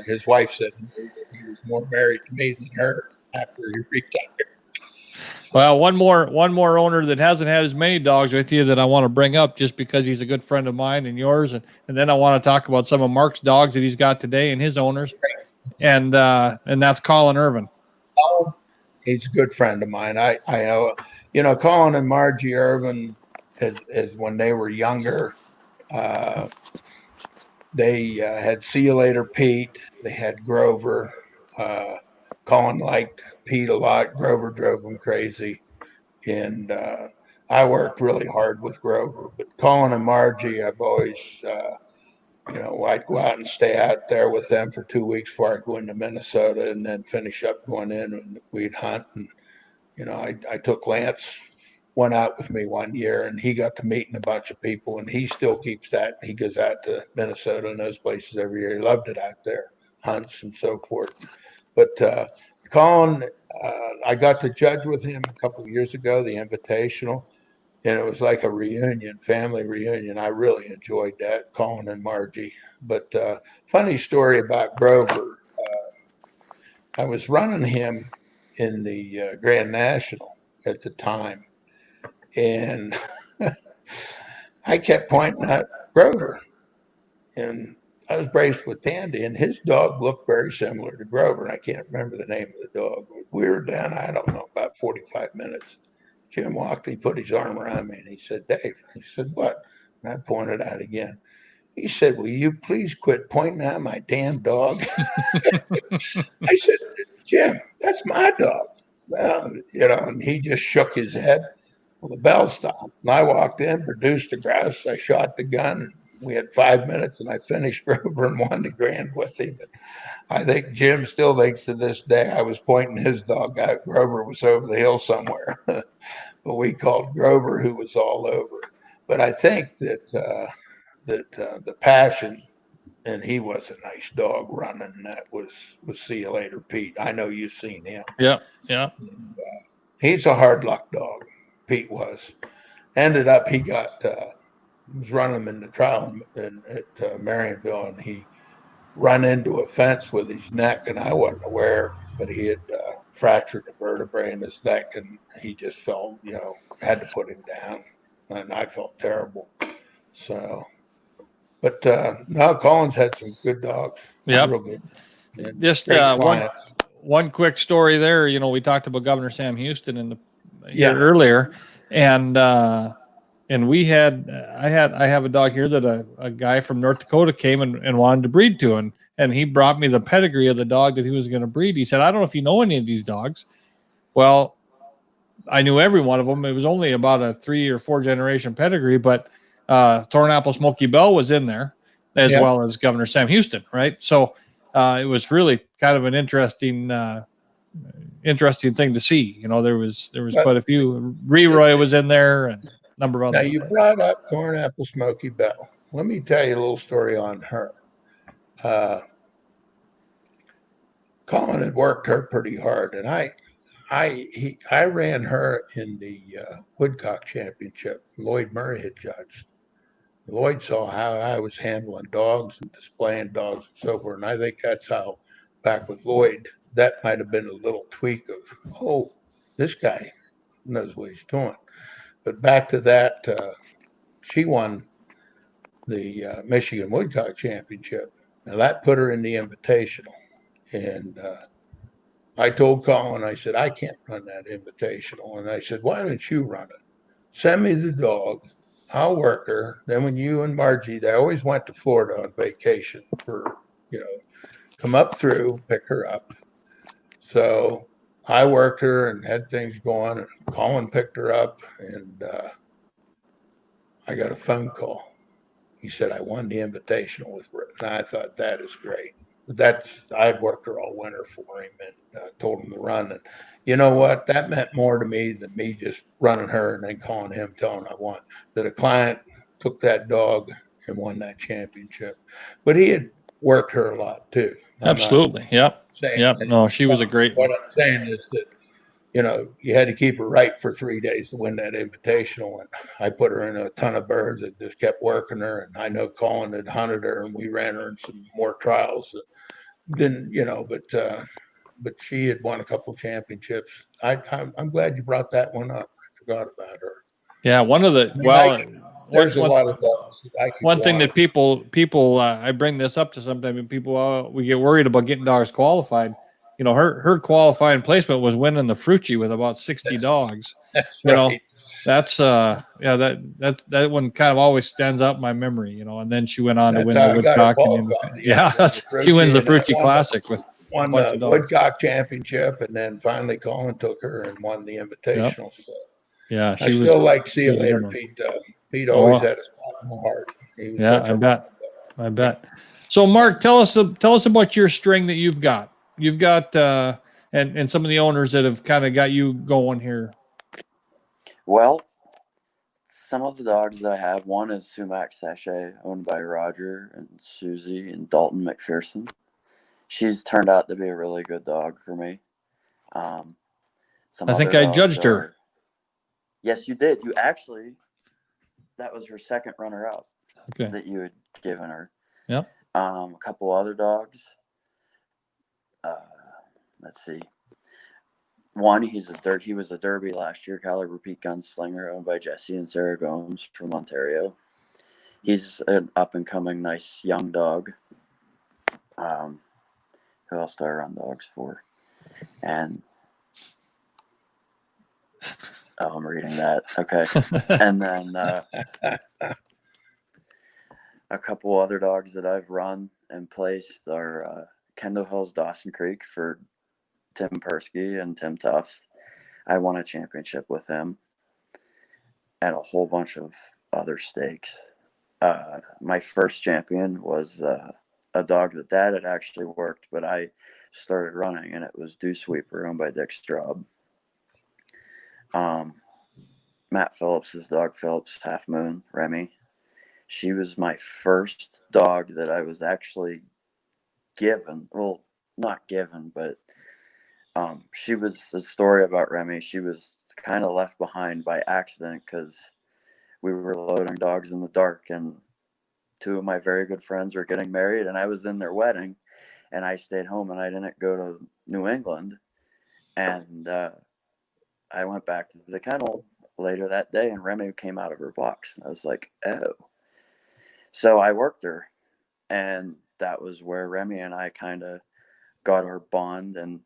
his wife said he was more married to me than her after he retired. Well, one more owner that hasn't had as many dogs with you that I want to bring up just because he's a good friend of mine and yours, and then I want to talk about some of Mark's dogs that he's got today and his owners, and that's Colin Irvin. Oh, he's a good friend of mine. Colin and Margie Irvin, as when they were younger, they had See You Later Pete. They had Grover. Colin liked Pete a lot. Grover drove him crazy. And I worked really hard with Grover. But Colin and Margie, I've always, I'd go out and stay out there with them for 2 weeks before I go into Minnesota and then finish up going in and we'd hunt. And, I took Lance, went out with me one year and he got to meeting a bunch of people and he still keeps that. He goes out to Minnesota and those places every year. He loved it out there, hunts and so forth. But Colin, I got to judge with him a couple of years ago, the Invitational, and it was like a reunion, family reunion. I really enjoyed that, Colin and Margie. But funny story about Grover. I was running him in the Grand National at the time, and I kept pointing at Grover, and I was braced with Tandy, and his dog looked very similar to Grover. I can't remember the name of the dog. We were down, I don't know, about 45 minutes. Jim walked, he put his arm around me, and he said, "Dave." He said, "What?" And I pointed out again. He said, "Will you please quit pointing at my damn dog?" I said, "Jim, that's my dog." Well, and he just shook his head. Well, the bell stopped, and I walked in, produced a grouse. I shot the gun. And we had 5 minutes, and I finished Grover and won the grand with him. But I think Jim still thinks to this day I was pointing his dog out. Grover was over the hill somewhere, but we called Grover, who was all over. But I think that the passion, and he was a nice dog running. And that was See You Later Pete. I know you've seen him. Yeah. And, he's a hard luck dog. Pete was. Ended up he was running him in the trial at Marionville, and he run into a fence with his neck, and I wasn't aware, but he had fractured a vertebrae in his neck, and he just felt, had to put him down, and I felt terrible. So, but no, Colin's had some good dogs. Yeah. Real good. And Just one quick story there. We talked about Governor Sam Houston earlier, and we had I have a dog here that a guy from North Dakota came and wanted to breed to, and he brought me the pedigree of the dog that he was going to breed. He said, "I don't know if you know any of these dogs." Well, I knew every one of them. It was only about a 3 or 4 generation pedigree, but Thornapple Smoky Bell was in there as well as Governor Sam Houston, right? So it was really kind of an interesting thing to see. There was quite a few. Reroy was in there, and a number of others. Now you brought up Thornapple Smoky Bell. Let me tell you a little story on her. Colin had worked her pretty hard, and I ran her in the Woodcock Championship. Lloyd Murray had judged. Lloyd saw how I was handling dogs and displaying dogs and so forth, and I think that's how, back with Lloyd, that might have been a little tweak of, oh, this guy knows what he's doing. But back to that, she won the Michigan Woodcock Championship. Now that put her in the Invitational, and I told Colin, I said, "I can't run that Invitational." And I said, "Why don't you run it? Send me the dog. I'll work her. Then when you and Margie," they always went to Florida on vacation for, come up through, pick her up. So I worked her and had things going, and Colin picked her up, and I got a phone call. He said, I won the invitational with Rick. And I thought, that is great. But I'd worked her all winter for him and told him to run. And you know what? That meant more to me than me just running her and then calling him, telling I won. That a client took that dog and won that championship. But he had worked her a lot too. I'm not Absolutely. Yep. saying Yep. that. No, she was a great What one. I'm saying is that, you had to keep her right for 3 days to win that invitational. And I put her in a ton of birds that just kept working her. And I know Colin had hunted her and we ran her in some more trials. Didn't, but she had won a couple championships. I'm glad you brought that one up. I forgot about her. Yeah. One of the, I mean, well, there's a one, lot of dogs that I could one go thing on. that people, I bring this up to sometimes when people, we get worried about getting dogs qualified. You know, her qualifying placement was winning the Frucci with about 60 dogs. That's You know, right. that's yeah, that one kind of always stands out in my memory, you know. And then she went on to That's win how the I got her Woodcock qualified. yeah, Won the she wins the and Frucci Classic with a won bunch the of dogs. Woodcock Championship, and then finally Colin took her and won the Yep. Invitational. So Yeah, I she was. still like See She You was a good Later, one. Pete. Pete always Oh, had a spot in my heart. He was yeah, such I a bet. I bet. So, Mark, tell us about your string that you've got. You've got and some of the owners that have kind of got you going here. Well, some of the dogs that I have, one is Sumac Sachet, owned by Roger and Susie and Dalton McPherson. She's turned out to be a really good dog for me. Some I think other I dogs judged her. are. Yes, you did. You actually, that was her second runner-up Okay. that you had given her. Yep. A couple other dogs. Let's see. One, he was a Derby last year, Caliber Peak Gunslinger, owned by Jesse and Sarah Gomes from Ontario. He's an up-and-coming, nice young dog. Who else do I run dogs for? And I'm reading that. Okay. And then a couple other dogs that I've run and placed are Kendall Hills Dawson Creek for Tim Persky and Tim Tufts. I won a championship with him and a whole bunch of other stakes. My first champion was a dog that Dad had actually worked, but I started running, and it was Dew Sweeper, owned by Dick Straub. Matt Phillips' dog, Phillips Half Moon, Remy. She was my first dog that I was actually given. Well, not given, but she was a story about Remy. She was kind of left behind by accident because we were loading dogs in the dark, and two of my very good friends were getting married, and I was in their wedding, and I stayed home and I didn't go to New England. And I went back to the kennel later that day, and Remy came out of her box. And I was like, oh. So I worked her, and that was where Remy and I kind of got our bond. And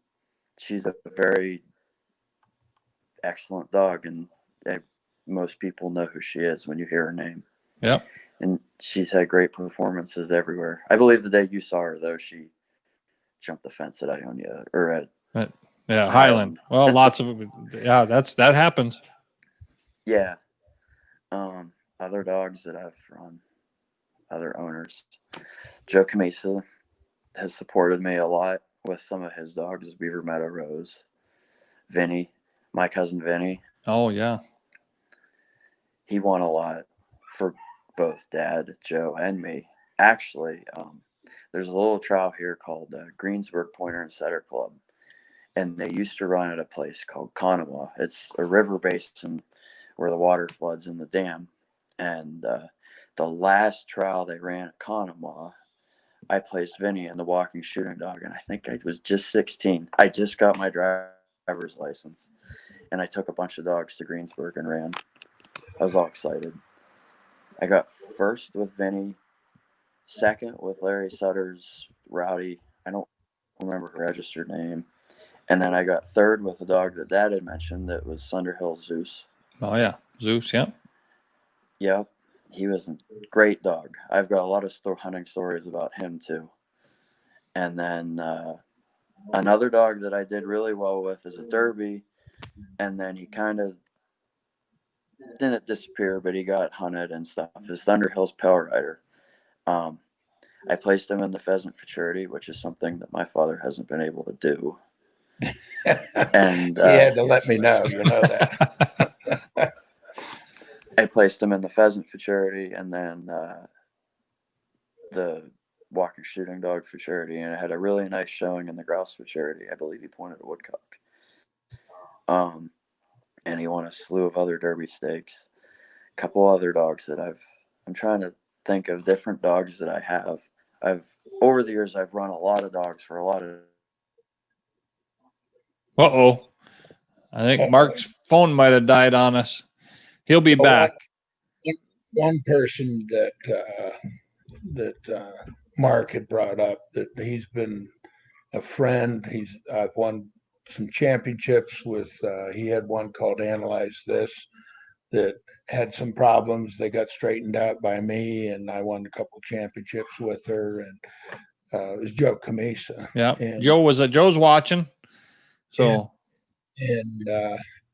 she's a very excellent dog, and most people know who she is when you hear her name. Yep. And she's had great performances everywhere. I believe the day you saw her, though, she jumped the fence at Ionia or at Highland. Well, lots of that happens. Yeah. Other dogs that I've run, other owners. Joe Camisa has supported me a lot with some of his dogs, Beaver Meadow Rose, Vinny, my cousin Vinny. Oh yeah. He won a lot for both Dad, Joe, and me. Actually, there's a little trial here called Greensburg Pointer and Setter Club, and they used to run at a place called Conemaugh. It's a river basin where the water floods in the dam. And the last trial they ran at Conemaugh, I placed Vinny in the walking shooting dog, and I think I was just 16. I just got my driver's license, and I took a bunch of dogs to Greensburg and ran. I was all excited. I got first with Vinny, second with Larry Sutter's Rowdy. I don't remember her registered name. And then I got third with a dog that Dad had mentioned that was Sunderhill Zeus. Oh yeah, Zeus. Yeah. Yep, he was a great dog. I've got a lot of hunting stories about him too. And then another dog that I did really well with is a Derby, and then he kind of didn't disappear, but he got hunted and stuff. Is Thunderhill's Pale Rider. I placed him in the pheasant futurity, which is something that my father hasn't been able to do. And he had to let me know, you know that. I placed him in the pheasant futurity, and then the Walker shooting dog futurity, and I had a really nice showing in the grouse futurity. I believe he pointed a woodcock. And he won a slew of other derby stakes. A couple other dogs that I'm trying to think of different dogs that I have. Over the years I've run a lot of dogs for a lot of. Uh-oh. I think Mark's phone might have died on us. He'll be back. One person that Mark had brought up, that he's been a friend. I've won some championships with. He had one called Analyze This that had some problems. They got straightened out by me, and I won a couple championships with her. And it was Joe Camisa. Yeah, and, Joe's watching. So, and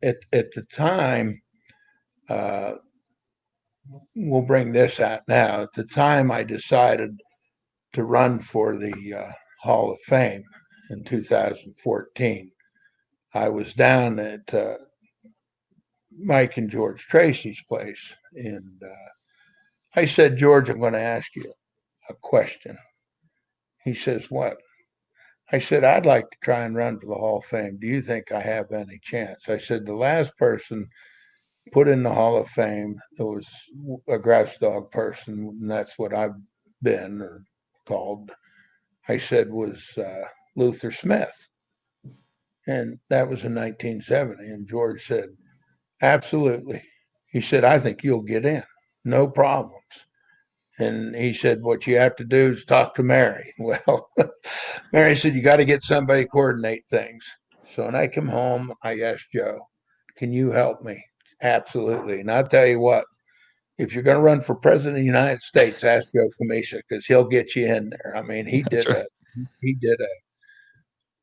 at the time, we'll bring this out now. At the time, I decided to run for the Hall of Fame in 2014. I was down at Mike and George Tracy's place, and I said, George, I'm going to ask you a question. He says, what? I said, I'd like to try and run for the Hall of Fame. Do you think I have any chance? I said, the last person put in the Hall of Fame, it was a grouse dog person, and that's what I've been or called. I said was Luther Smith. And that was in 1970. And George said, absolutely. He said, I think you'll get in. No problems. And he said, what you have to do is talk to Mary. Well, Mary said, you got to get somebody to coordinate things. So when I come home, I asked Joe, can you help me? Absolutely. And I'll tell you what, if you're going to run for president of the United States, ask Joe Camisa, because he'll get you in there. I mean, he did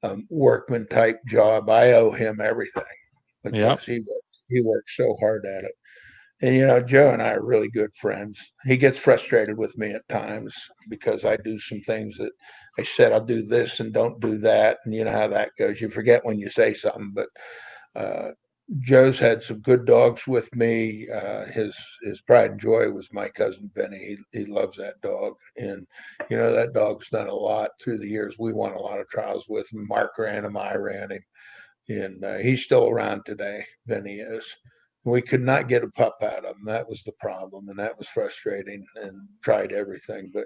a workman type job. I owe him everything because he worked so hard at it. And, you know, Joe and I are really good friends. He gets frustrated with me at times because I do some things that I said I'll do this and don't do that. And you know how that goes. You forget when you say something. But Joe's had some good dogs with me. His pride and joy was my cousin Benny. He loves that dog. And, you know, that dog's done a lot through the years. We won a lot of trials with him. Mark ran him. I ran him. And he's still around today. Benny is. We could not get a pup out of him. That was the problem, and that was frustrating, and tried everything. But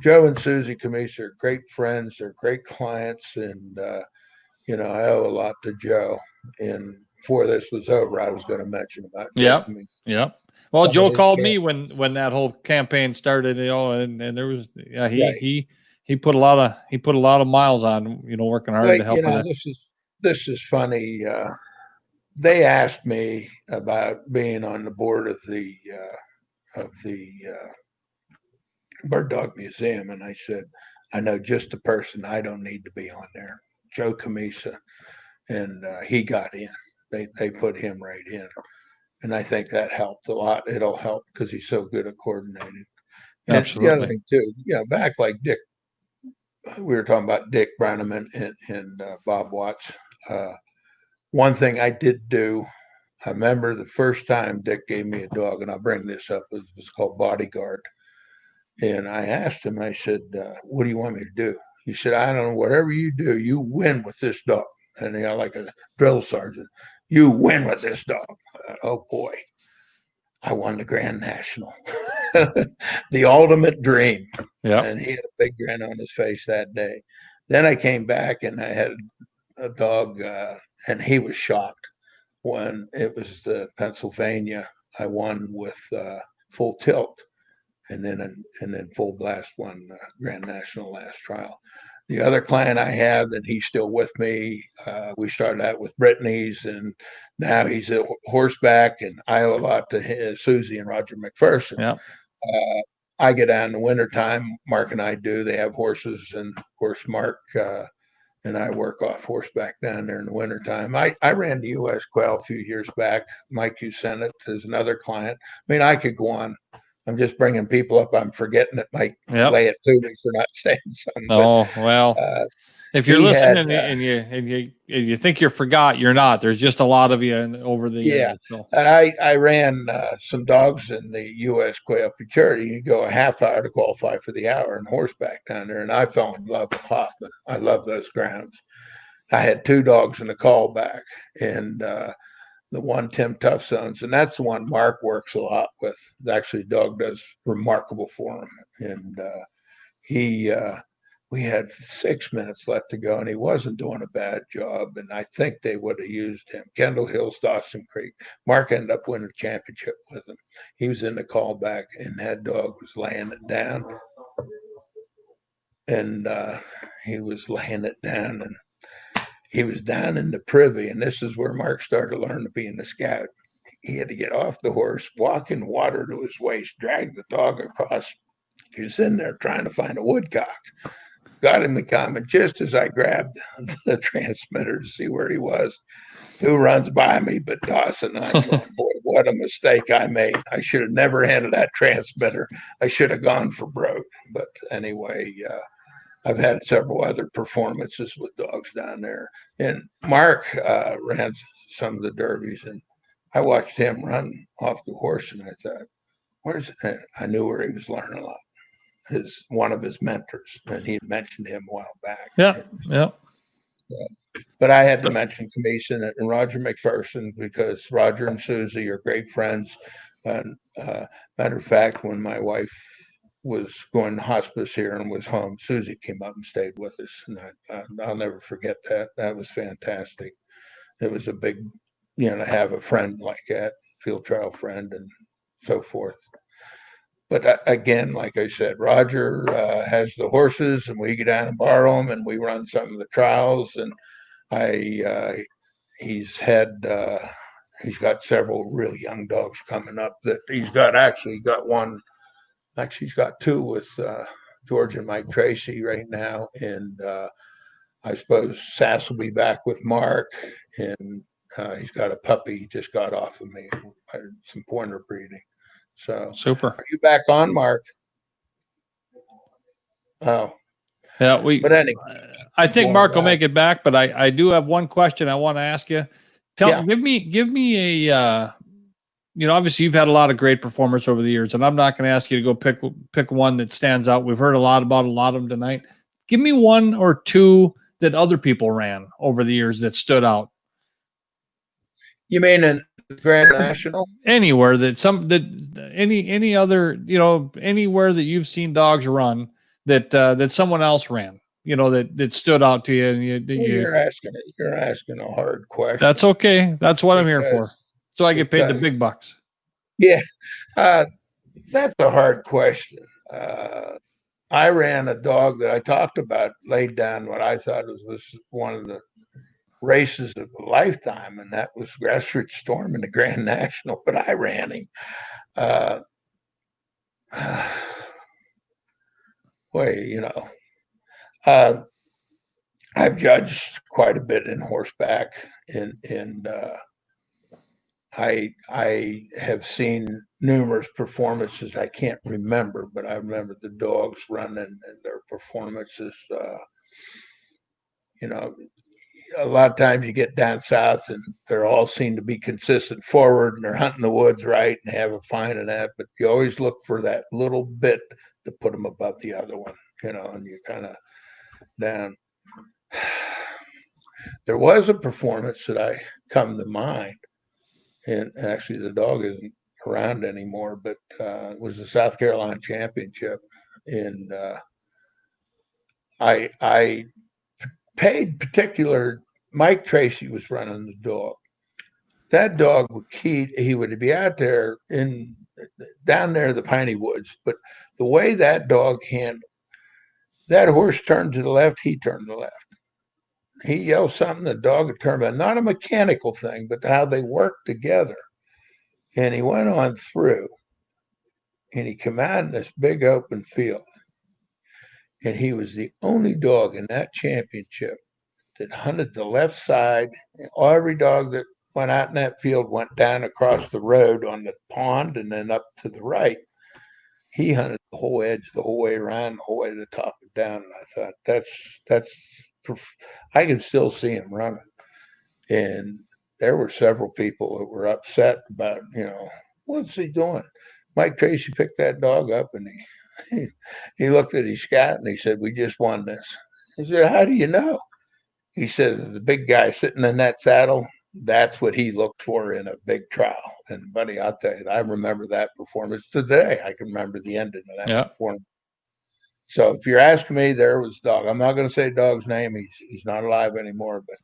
Joe and Susie Camisa are great friends. They're great clients, and, you know, I owe a lot to Joe. And before this was over, I was going to mention about Joe Camisa. Yeah. Well, Joe called me when that whole campaign started, you know, and there was, he put a lot of miles on, you know, working hard to help with it. This is funny. They asked me about being on the board of the Bird Dog Museum, and I said, I know just the person. I don't need to be on there. Joe Camisa, and he got in. They put him right in, and I think that helped a lot. It'll help because he's so good at coordinating. And Absolutely. the other thing too, you know, back like Dick, we were talking about Dick Branneman and Bob Watts. One thing I did do, I remember the first time Dick gave me a dog, and I'll bring this up, it was called Bodyguard. And I asked him, I said, what do you want me to do? He said, I don't know, whatever you do, you win with this dog. And you know, like a drill sergeant, you win with this dog. Oh boy, I won the Grand National, the ultimate dream. Yeah. And he had a big grin on his face that day. Then I came back and I had a dog, and he was shocked when it was the Pennsylvania. I won with Full Tilt, and then Full Blast won Grand National last trial. The other client I had, and he's still with me. We started out with Brittany's, and now he's at horseback, and I owe a lot to Susie and Roger McPherson. Yeah. I get out in the wintertime. Mark and I do. They have horses, and of course, Mark and I work off horseback down there in the wintertime. I ran the U.S. Quail a few years back. Mike Hughes is another client. I mean, I could go on I'm just bringing people up I'm forgetting that might Yep. lay it to me for not saying something. Oh, well, But if you're he listening had, and you think you forgot, you're not. There's just a lot of you over the yeah, years. So and I ran some dogs in the U.S. Quail Futurity. You go a half hour to qualify for the hour on horseback down there, and I fell in love with Hoffman. I love those grounds. I had 2 dogs in the callback, and the one Tim Tough Zones, and that's the one Mark works a lot with. Actually, dog does remarkable for him, and he we had 6 minutes left to go, and he wasn't doing a bad job. And I think they would have used him. Kendall Hills, Dawson Creek. Mark ended up winning the championship with him. He was in the callback, and that dog was laying it down, and he was laying it down, and he was down in the privy, and this is where Mark started learning to be in the scout. He had to get off the horse, walk in water to his waist, drag the dog across. He was in there trying to find a woodcock. Got him the comment just as I grabbed the transmitter to see where he was. Who runs by me but Dawson? I'm going, boy, what a mistake I made. I should have never handled that transmitter. I should have gone for broke. But anyway, I've had several other performances with dogs down there. And Mark ran some of the derbies, and I watched him run off the horse, and I thought, where's it? I knew where he was learning a lot. One of his mentors, and he had mentioned him a while back. yeah, yeah. But I had to mention Commission and Roger McPherson because Roger and Susie are great friends. And matter of fact, when my wife was going to hospice here and was home, Susie came up and stayed with us, and I'll never forget that. That was fantastic. It was a big, to have a friend like that, field trial friend, and so forth. But again, like I said, Roger has the horses, and we get down and borrow them, and we run some of the trials. And he's got several really young dogs coming up. That he's got one. Actually, he's got 2 with George and Mike Tracy right now, and I suppose Sass will be back with Mark, and he's got a puppy he just got off of me, some pointer breeding. So, Super. are you back on, Mark? Oh, Yeah, but anyway, I think Mark will make it back, but I do have one question I want to ask you. Give me a obviously you've had a lot of great performers over the years, and I'm not going to ask you to go pick one that stands out. We've heard a lot about a lot of them tonight. Give me 1 or 2 that other people ran over the years that stood out. You mean in Grand National? Anywhere any other, anywhere that you've seen dogs run that someone else ran, that stood out to you. And you're asking a hard question. That's okay. That's what I'm here for. So I get paid the big bucks. Yeah. That's a hard question. I ran a dog that I talked about, laid down what I thought was one of the races of a lifetime, and that was Grassroots Storm in the Grand National, but I ran him. I've judged quite a bit in horseback, and I have seen numerous performances. I can't remember, but I remember the dogs running and their performances. A lot of times you get down south and they're all seem to be consistent forward, and they're hunting the woods right and have a fine in that, but you always look for that little bit to put them above the other one, and you're kind of down. There was a performance that I come to mind, and actually the dog isn't around anymore, but it was the South Carolina Championship, and I paid particular. Mike Tracy was running the dog. That dog he would be out there down there in the piney woods, but the way that dog handled that horse turned to the left, he turned to the left. He yelled something, the dog would turn back. Not a mechanical thing, but how they worked together. And he went on through, and he came out in this big open field. And he was the only dog in that championship that hunted the left side. Every dog that went out in that field went down across the road on the pond and then up to the right. he hunted the whole edge the whole way around, the whole way to the top and down. And I thought, I can still see him running. And there were several people that were upset about, what's he doing? Mike Tracy picked that dog up and he looked at his scat and he said, we just won this. He said, how do you know? He said, the big guy sitting in that saddle, that's what he looked for in a big trial. And buddy, I'll tell you, I remember that performance today. I can remember the ending of that performance. So if you're asking me, there was dog. I'm not going to say dog's name. He's not alive anymore, but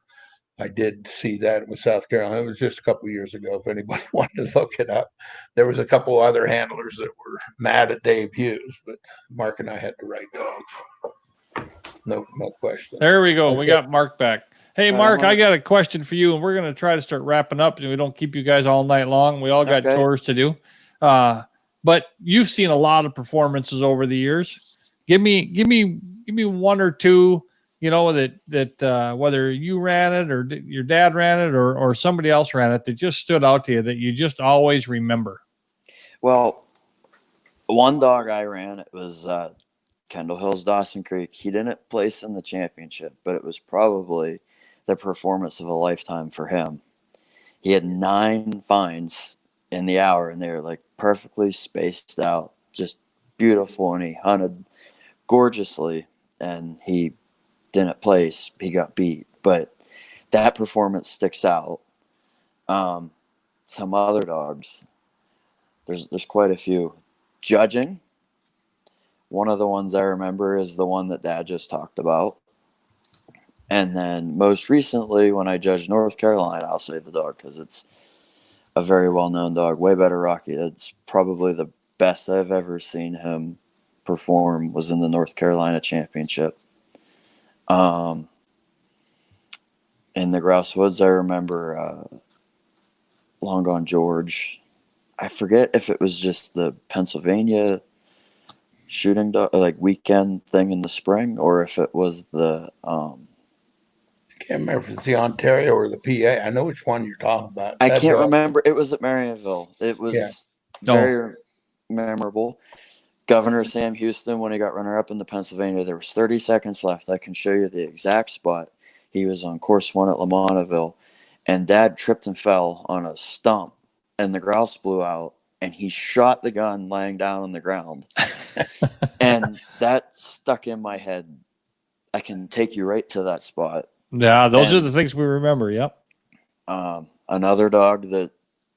I did see that with South Carolina. It was just a couple of years ago. If anybody wanted to look it up, there was a couple other handlers that were mad at Dave Hughes, but Mark and I had the right dogs. No question. There we go. Okay. We got Mark back. Hey, Mark, I got a question for you, and we're going to try to start wrapping up, and we don't keep you guys all night long. We all got chores to do. But you've seen a lot of performances over the years. Give me one or two, that whether you ran it or your dad ran it or somebody else ran it that just stood out to you that you just always remember. Well, one dog I ran, it was Kendall Hills, Dawson Creek. He didn't place in the championship, but it was probably the performance of a lifetime for him. He had 9 finds in the hour, and they were like perfectly spaced out, just beautiful, and he hunted gorgeously, and he didn't place. He got beat, but that performance sticks out. Some other dogs, there's quite a few. Judging, one of the ones I remember is the one that Dad just talked about. And then most recently, when I judged North Carolina, I'll say the dog because it's a very well-known dog, Way Better Rocky. That's probably the best I've ever seen him perform, was in the North Carolina championship. In the Grouse Woods, I remember Long Gone George. I forget if it was just the Pennsylvania shooting dog, like weekend thing in the spring, or if it was the I can't remember if it's the Ontario or the PA. I know which one you're talking about. I can't remember. It was at Marionville. It was very memorable. Governor Sam Houston, when he got runner-up in the Pennsylvania, there was 30 seconds left. I can show you the exact spot. He was on course 1 at Lamontaville, and Dad tripped and fell on a stump, and the grouse blew out, and he shot the gun laying down on the ground. And that stuck in my head. I can take you right to that spot. Yeah, those are the things we remember. Yep. Another dog that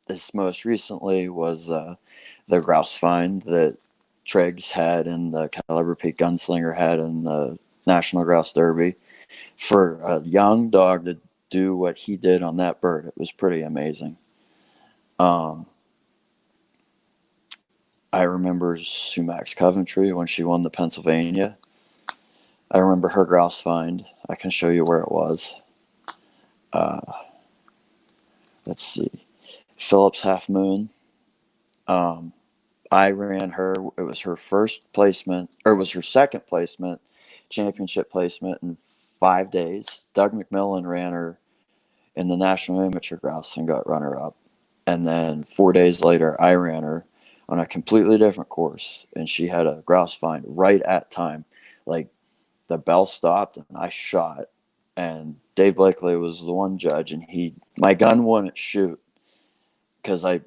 this most recently was the grouse find that Triggs had and the Caliber Peak Gunslinger had in the National Grouse Derby. For a young dog to do what he did on that bird, it was pretty amazing. I remember Sumax Coventry when she won the Pennsylvania. I remember her grouse find. I can show you where it was. Let's see. Phillips Half Moon. I ran her. It was her first placement, or it was her second placement, championship placement in 5 days. Doug McMillan ran her in the National Amateur Grouse and got runner-up. And then 4 days later, I ran her on a completely different course, and she had a grouse find right at time. Like, the bell stopped, and I shot. And Dave Blakely was the one judge, and my gun wouldn't shoot because it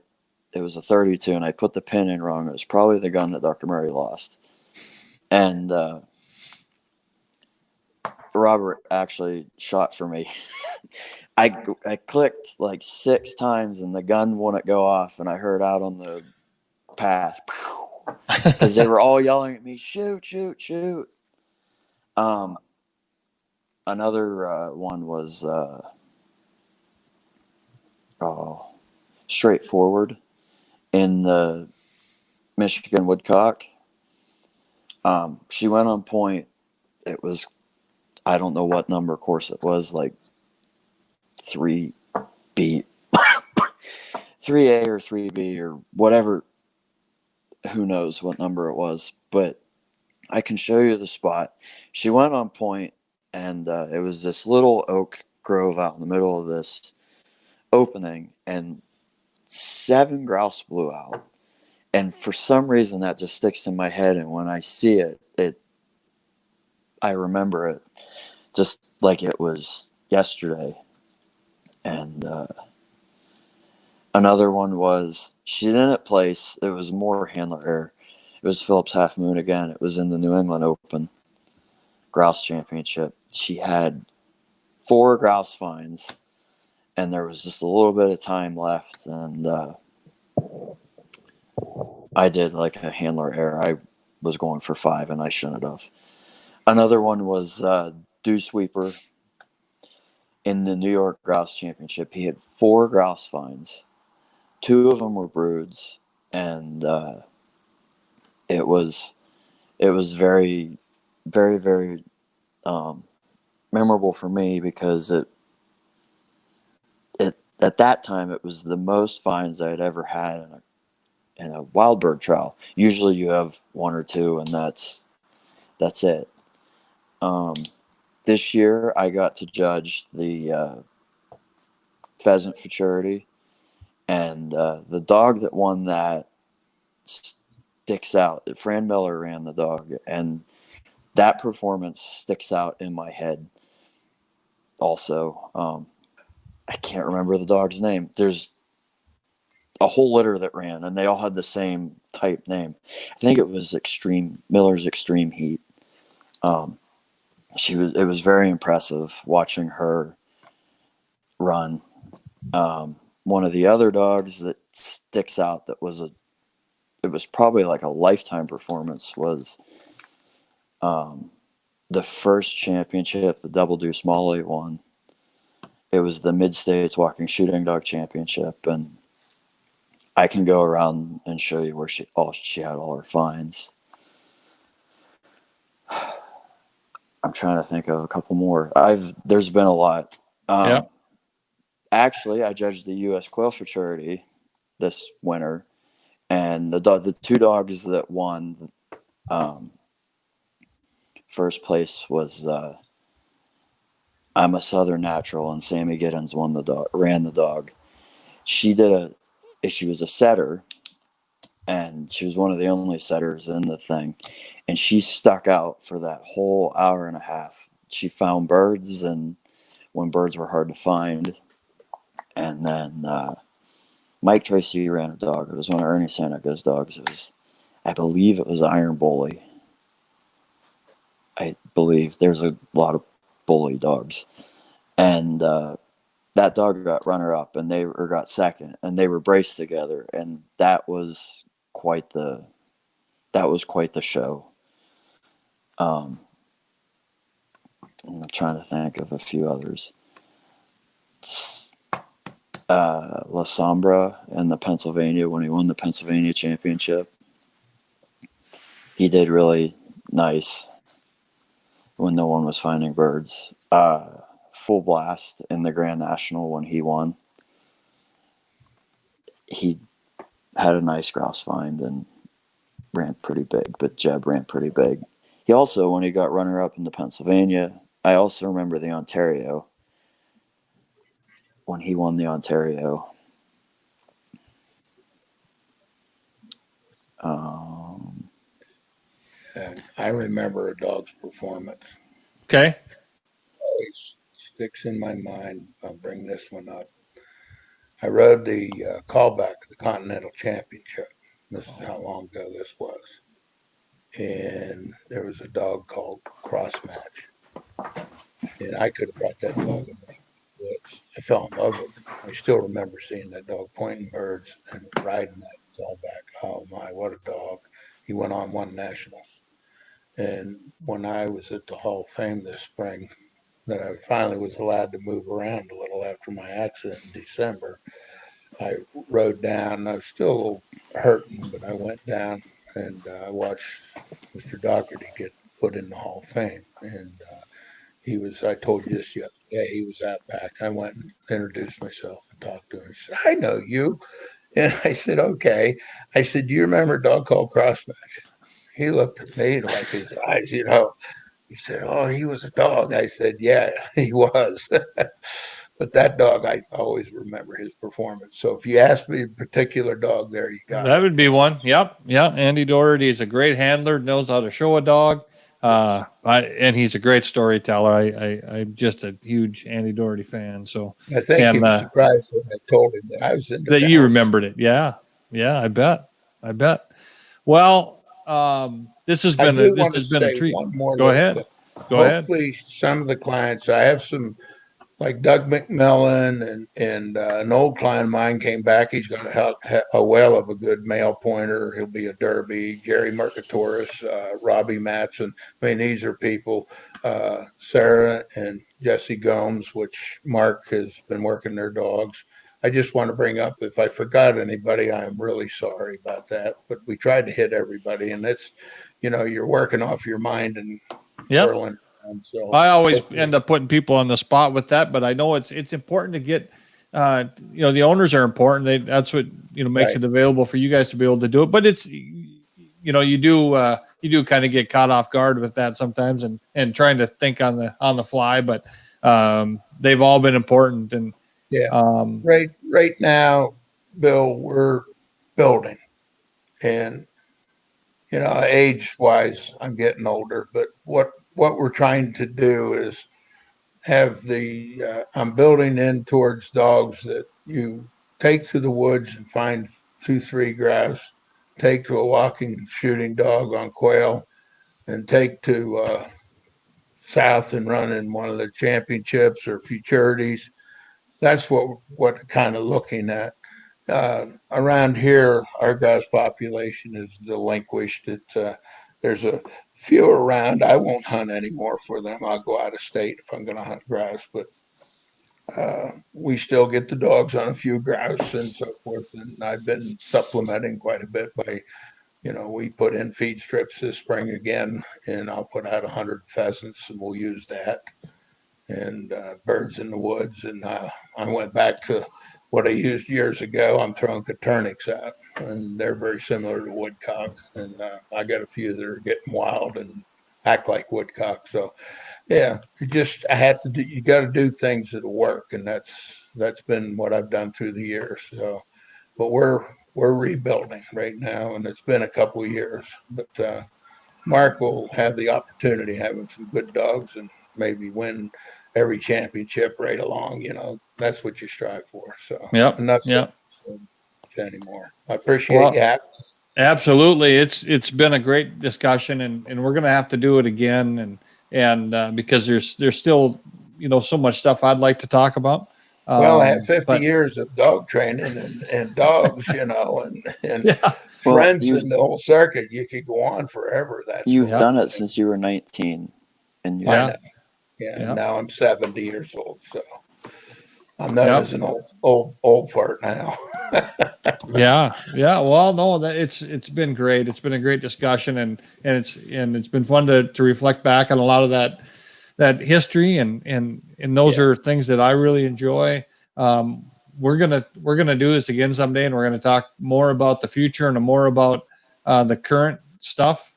was a 32, and I put the pin in wrong. It was probably the gun that Dr. Murray lost. And Robert actually shot for me. I clicked like 6 times, and the gun wouldn't go off, and I heard out on the path because they were all yelling at me, shoot, shoot, shoot. Another one was Straightforward in the Michigan Woodcock. She went on point. It was, I don't know what number course it was, like 3B, 3A or 3B or whatever. Who knows what number it was, but I can show you the spot. She went on point, and it was this little oak grove out in the middle of this opening, and 7 grouse blew out. And for some reason that just sticks in my head. And when I see it, I remember it just like it was yesterday. And another one was, she didn't place. It was more handler error. It was Phillips Half Moon again. It was in the New England Open Grouse Championship. She had 4 grouse finds, and there was just a little bit of time left. And I did like a handler error. I was going for 5, and I shouldn't have. Another one was Dew Sweeper in the New York Grouse Championship. He had 4 grouse finds. 2 of them were broods, and it was very, very, very memorable for me because it at that time it was the most finds I had ever had in a wild bird trial. Usually you have 1 or 2, and that's it. This year I got to judge the pheasant futurity, and the dog that won that sticks out. Fran Miller ran the dog, and that performance sticks out in my head. Also, I can't remember the dog's name. There's a whole litter that ran, and they all had the same type name. I think it was Miller's Extreme Heat. It was very impressive watching her run. One of the other dogs that sticks out it was probably like a lifetime performance was the first championship, the Double Deuce Molly won. It was the Mid-States Walking Shooting Dog Championship, and I can go around and show you where she had all her finds. I'm trying to think of a couple more. There's been a lot. Actually, I judged the U.S. Quail Futurity this winter, and the 2 dogs that won first place was I'm a Southern Natural, and Sammy Giddens ran the dog. She was a setter, and she was one of the only setters in the thing, and she stuck out for that whole hour and a half. She found birds, and when birds were hard to find. And then Mike Tracy ran a dog. It was one of Ernie Seneca's dogs. I believe it was Iron Bully. I believe there's a lot of bully dogs. And that dog got runner-up, and got second, and they were braced together, and that was quite the show. I'm trying to think of a few others. La Sombra in the Pennsylvania, when he won the Pennsylvania Championship, he did really nice when no one was finding birds. Full Blast in the Grand National when he won, he had a nice grouse find and ran pretty big, but Jeb ran pretty big. He also, when he got runner-up in the Pennsylvania, I also remember the Ontario, when he won the Ontario. And I remember a dog's performance. Okay. Always sticks in my mind. I'll bring this one up. I rode the callback of the Continental Championship. This is how long ago this was. And there was a dog called Crossmatch. And I could have brought that dog in the woods. I fell in love with it. I still remember seeing that dog pointing birds and riding that callback. Oh my, what a dog. He went on, won nationals. And when I was at the Hall of Fame this spring, that I finally was allowed to move around a little after my accident in December, I rode down. I was still a little hurting, but I went down and I watched Mr. Doherty get put in the Hall of Fame. And I told you this the other day, he was out back. I went and introduced myself and talked to him. He said, I know you. And I said, okay. I said, do you remember a dog called Crossmatch? He looked at me like his eyes, He said, oh, he was a dog. I said, yeah, he was. But that dog, I always remember his performance. So if you ask me a particular dog, there you got That it. would be one. Yep. Yeah. Andy Doherty is a great handler, knows how to show a dog. And he's a great storyteller. I'm just a huge Andy Doherty fan. So, I think he and was surprised when I told him that I was into that you kennels. remembered it. Yeah. Yeah. I bet. I bet. Well, this has I been do this want to has been a say treat. one more Go little ahead. thing. Go ahead. Hopefully, some of the clients, I have some like Doug McMillan and an old client of mine came back. He's got a whale of a good male pointer. He'll be a Derby. Jerry Mercatoris, Robbie Matson. I mean, these are people. Sarah and Jesse Gomes, which Mark has been working their dogs. I just want to bring up, if I forgot anybody, I'm really sorry about that. But we tried to hit everybody, and it's, you're working off your mind and Yep. whirling. And so I always hopefully, end up putting people on the spot with that, but I know it's important to get, the owners are important. That's what makes right. it available for you guys to be able to do it. But it's, you do kind of get caught off guard with that sometimes, and trying to think on the fly. But they've all been important, and Yeah. Right now, Bill, we're building, and age wise, I'm getting older, but what we're trying to do is have I'm building in towards dogs that you take to the woods and find 2, 3 grouse, take to a walking shooting dog on quail, and take to south and run in one of the championships or futurities. That's what kind of looking at. Around here, our grouse population is delinquished. There's a few around. I won't hunt anymore for them. I'll go out of state if I'm going to hunt grouse, but we still get the dogs on a few grouse and so forth. And I've been supplementing quite a bit by, we put in feed strips this spring again, and I'll put out 100 pheasants, and we'll use that. And birds in the woods. And I went back to what I used years ago. I'm throwing coturnix out, and they're very similar to woodcock. And I got a few that are getting wild and act like woodcock. So yeah, I had to do. You got to do things that'll work, and that's been what I've done through the years. So, but we're rebuilding right now, and it's been a couple of years. But Mark will have the opportunity having some good dogs and maybe win every championship right along. That's what you strive for. So yep, enough yep. anymore. I appreciate Well, you having us. absolutely. It's been a great discussion, and we're gonna have to do it again, and because there's still so much stuff I'd like to talk about. Well, I have 50 But years of dog training and dogs, and yeah, friends in the whole circuit. You could go on forever. You've done it since you were 19, and I yeah, know. Yeah. yeah, Now I'm 70 years old, so I'm known yeah. as an old fart now. Yeah. Well, no, it's been great. It's been a great discussion, and it's been fun to reflect back on a lot of that history, and those are things that I really enjoy. We're gonna do this again someday, and we're gonna talk more about the future and more about the current stuff.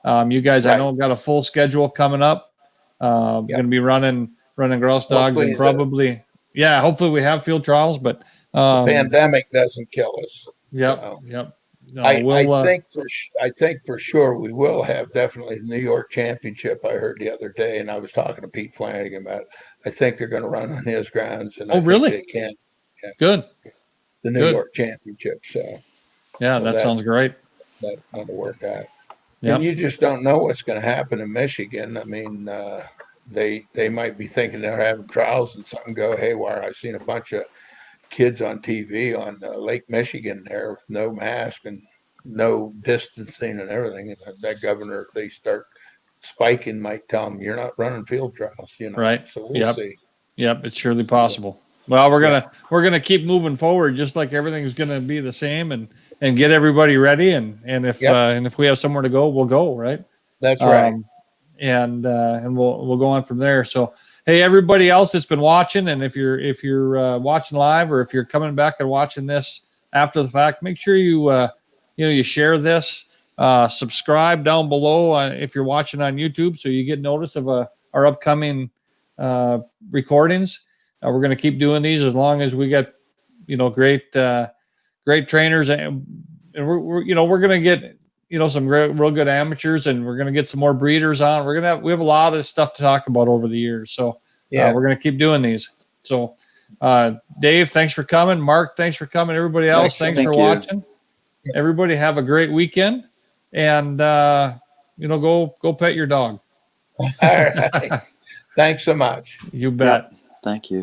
You guys, I know, got a full schedule coming up. Going to be running grouse dogs, Hopefully and probably hopefully we have field trials, but the pandemic doesn't kill us. Yep. So Yep. No, I think for sure we will have definitely the New York Championship. I heard the other day, and I was talking to Pete Flanagan about it. I think they're going to run on his grounds, and I think really? they can. Yeah, Good. the New York Championship. So yeah, that sounds great. That'll work out. Yep. And you just don't know what's going to happen in Michigan. I mean, they might be thinking they're having trials and something go haywire. I've seen a bunch of kids on TV on Lake Michigan there with no mask and no distancing and everything. And that governor, if they start spiking, might tell them, you're not running field trials, Right. So we'll see. Yep. It's surely possible. Well, we're gonna keep moving forward, just like everything's gonna be the same, and get everybody ready, and if we have somewhere to go, we'll go. Right. That's right. And we'll go on from there. So, hey, everybody else that's been watching, and if you're watching live, or if you're coming back and watching this after the fact, make sure you share this, subscribe down below if you're watching on YouTube, so you get notice of our upcoming recordings. we're going to keep doing these as long as we get, great trainers, and we're going to get, some real good amateurs, and we're going to get some more breeders on. We have a lot of stuff to talk about over the years. So Yeah. we're going to keep doing these. So, Dave, thanks for coming. Mark, thanks for coming. Everybody else, thanks for watching. Everybody have a great weekend, and, go pet your dog. All right. Thanks so much. You bet. Thank you.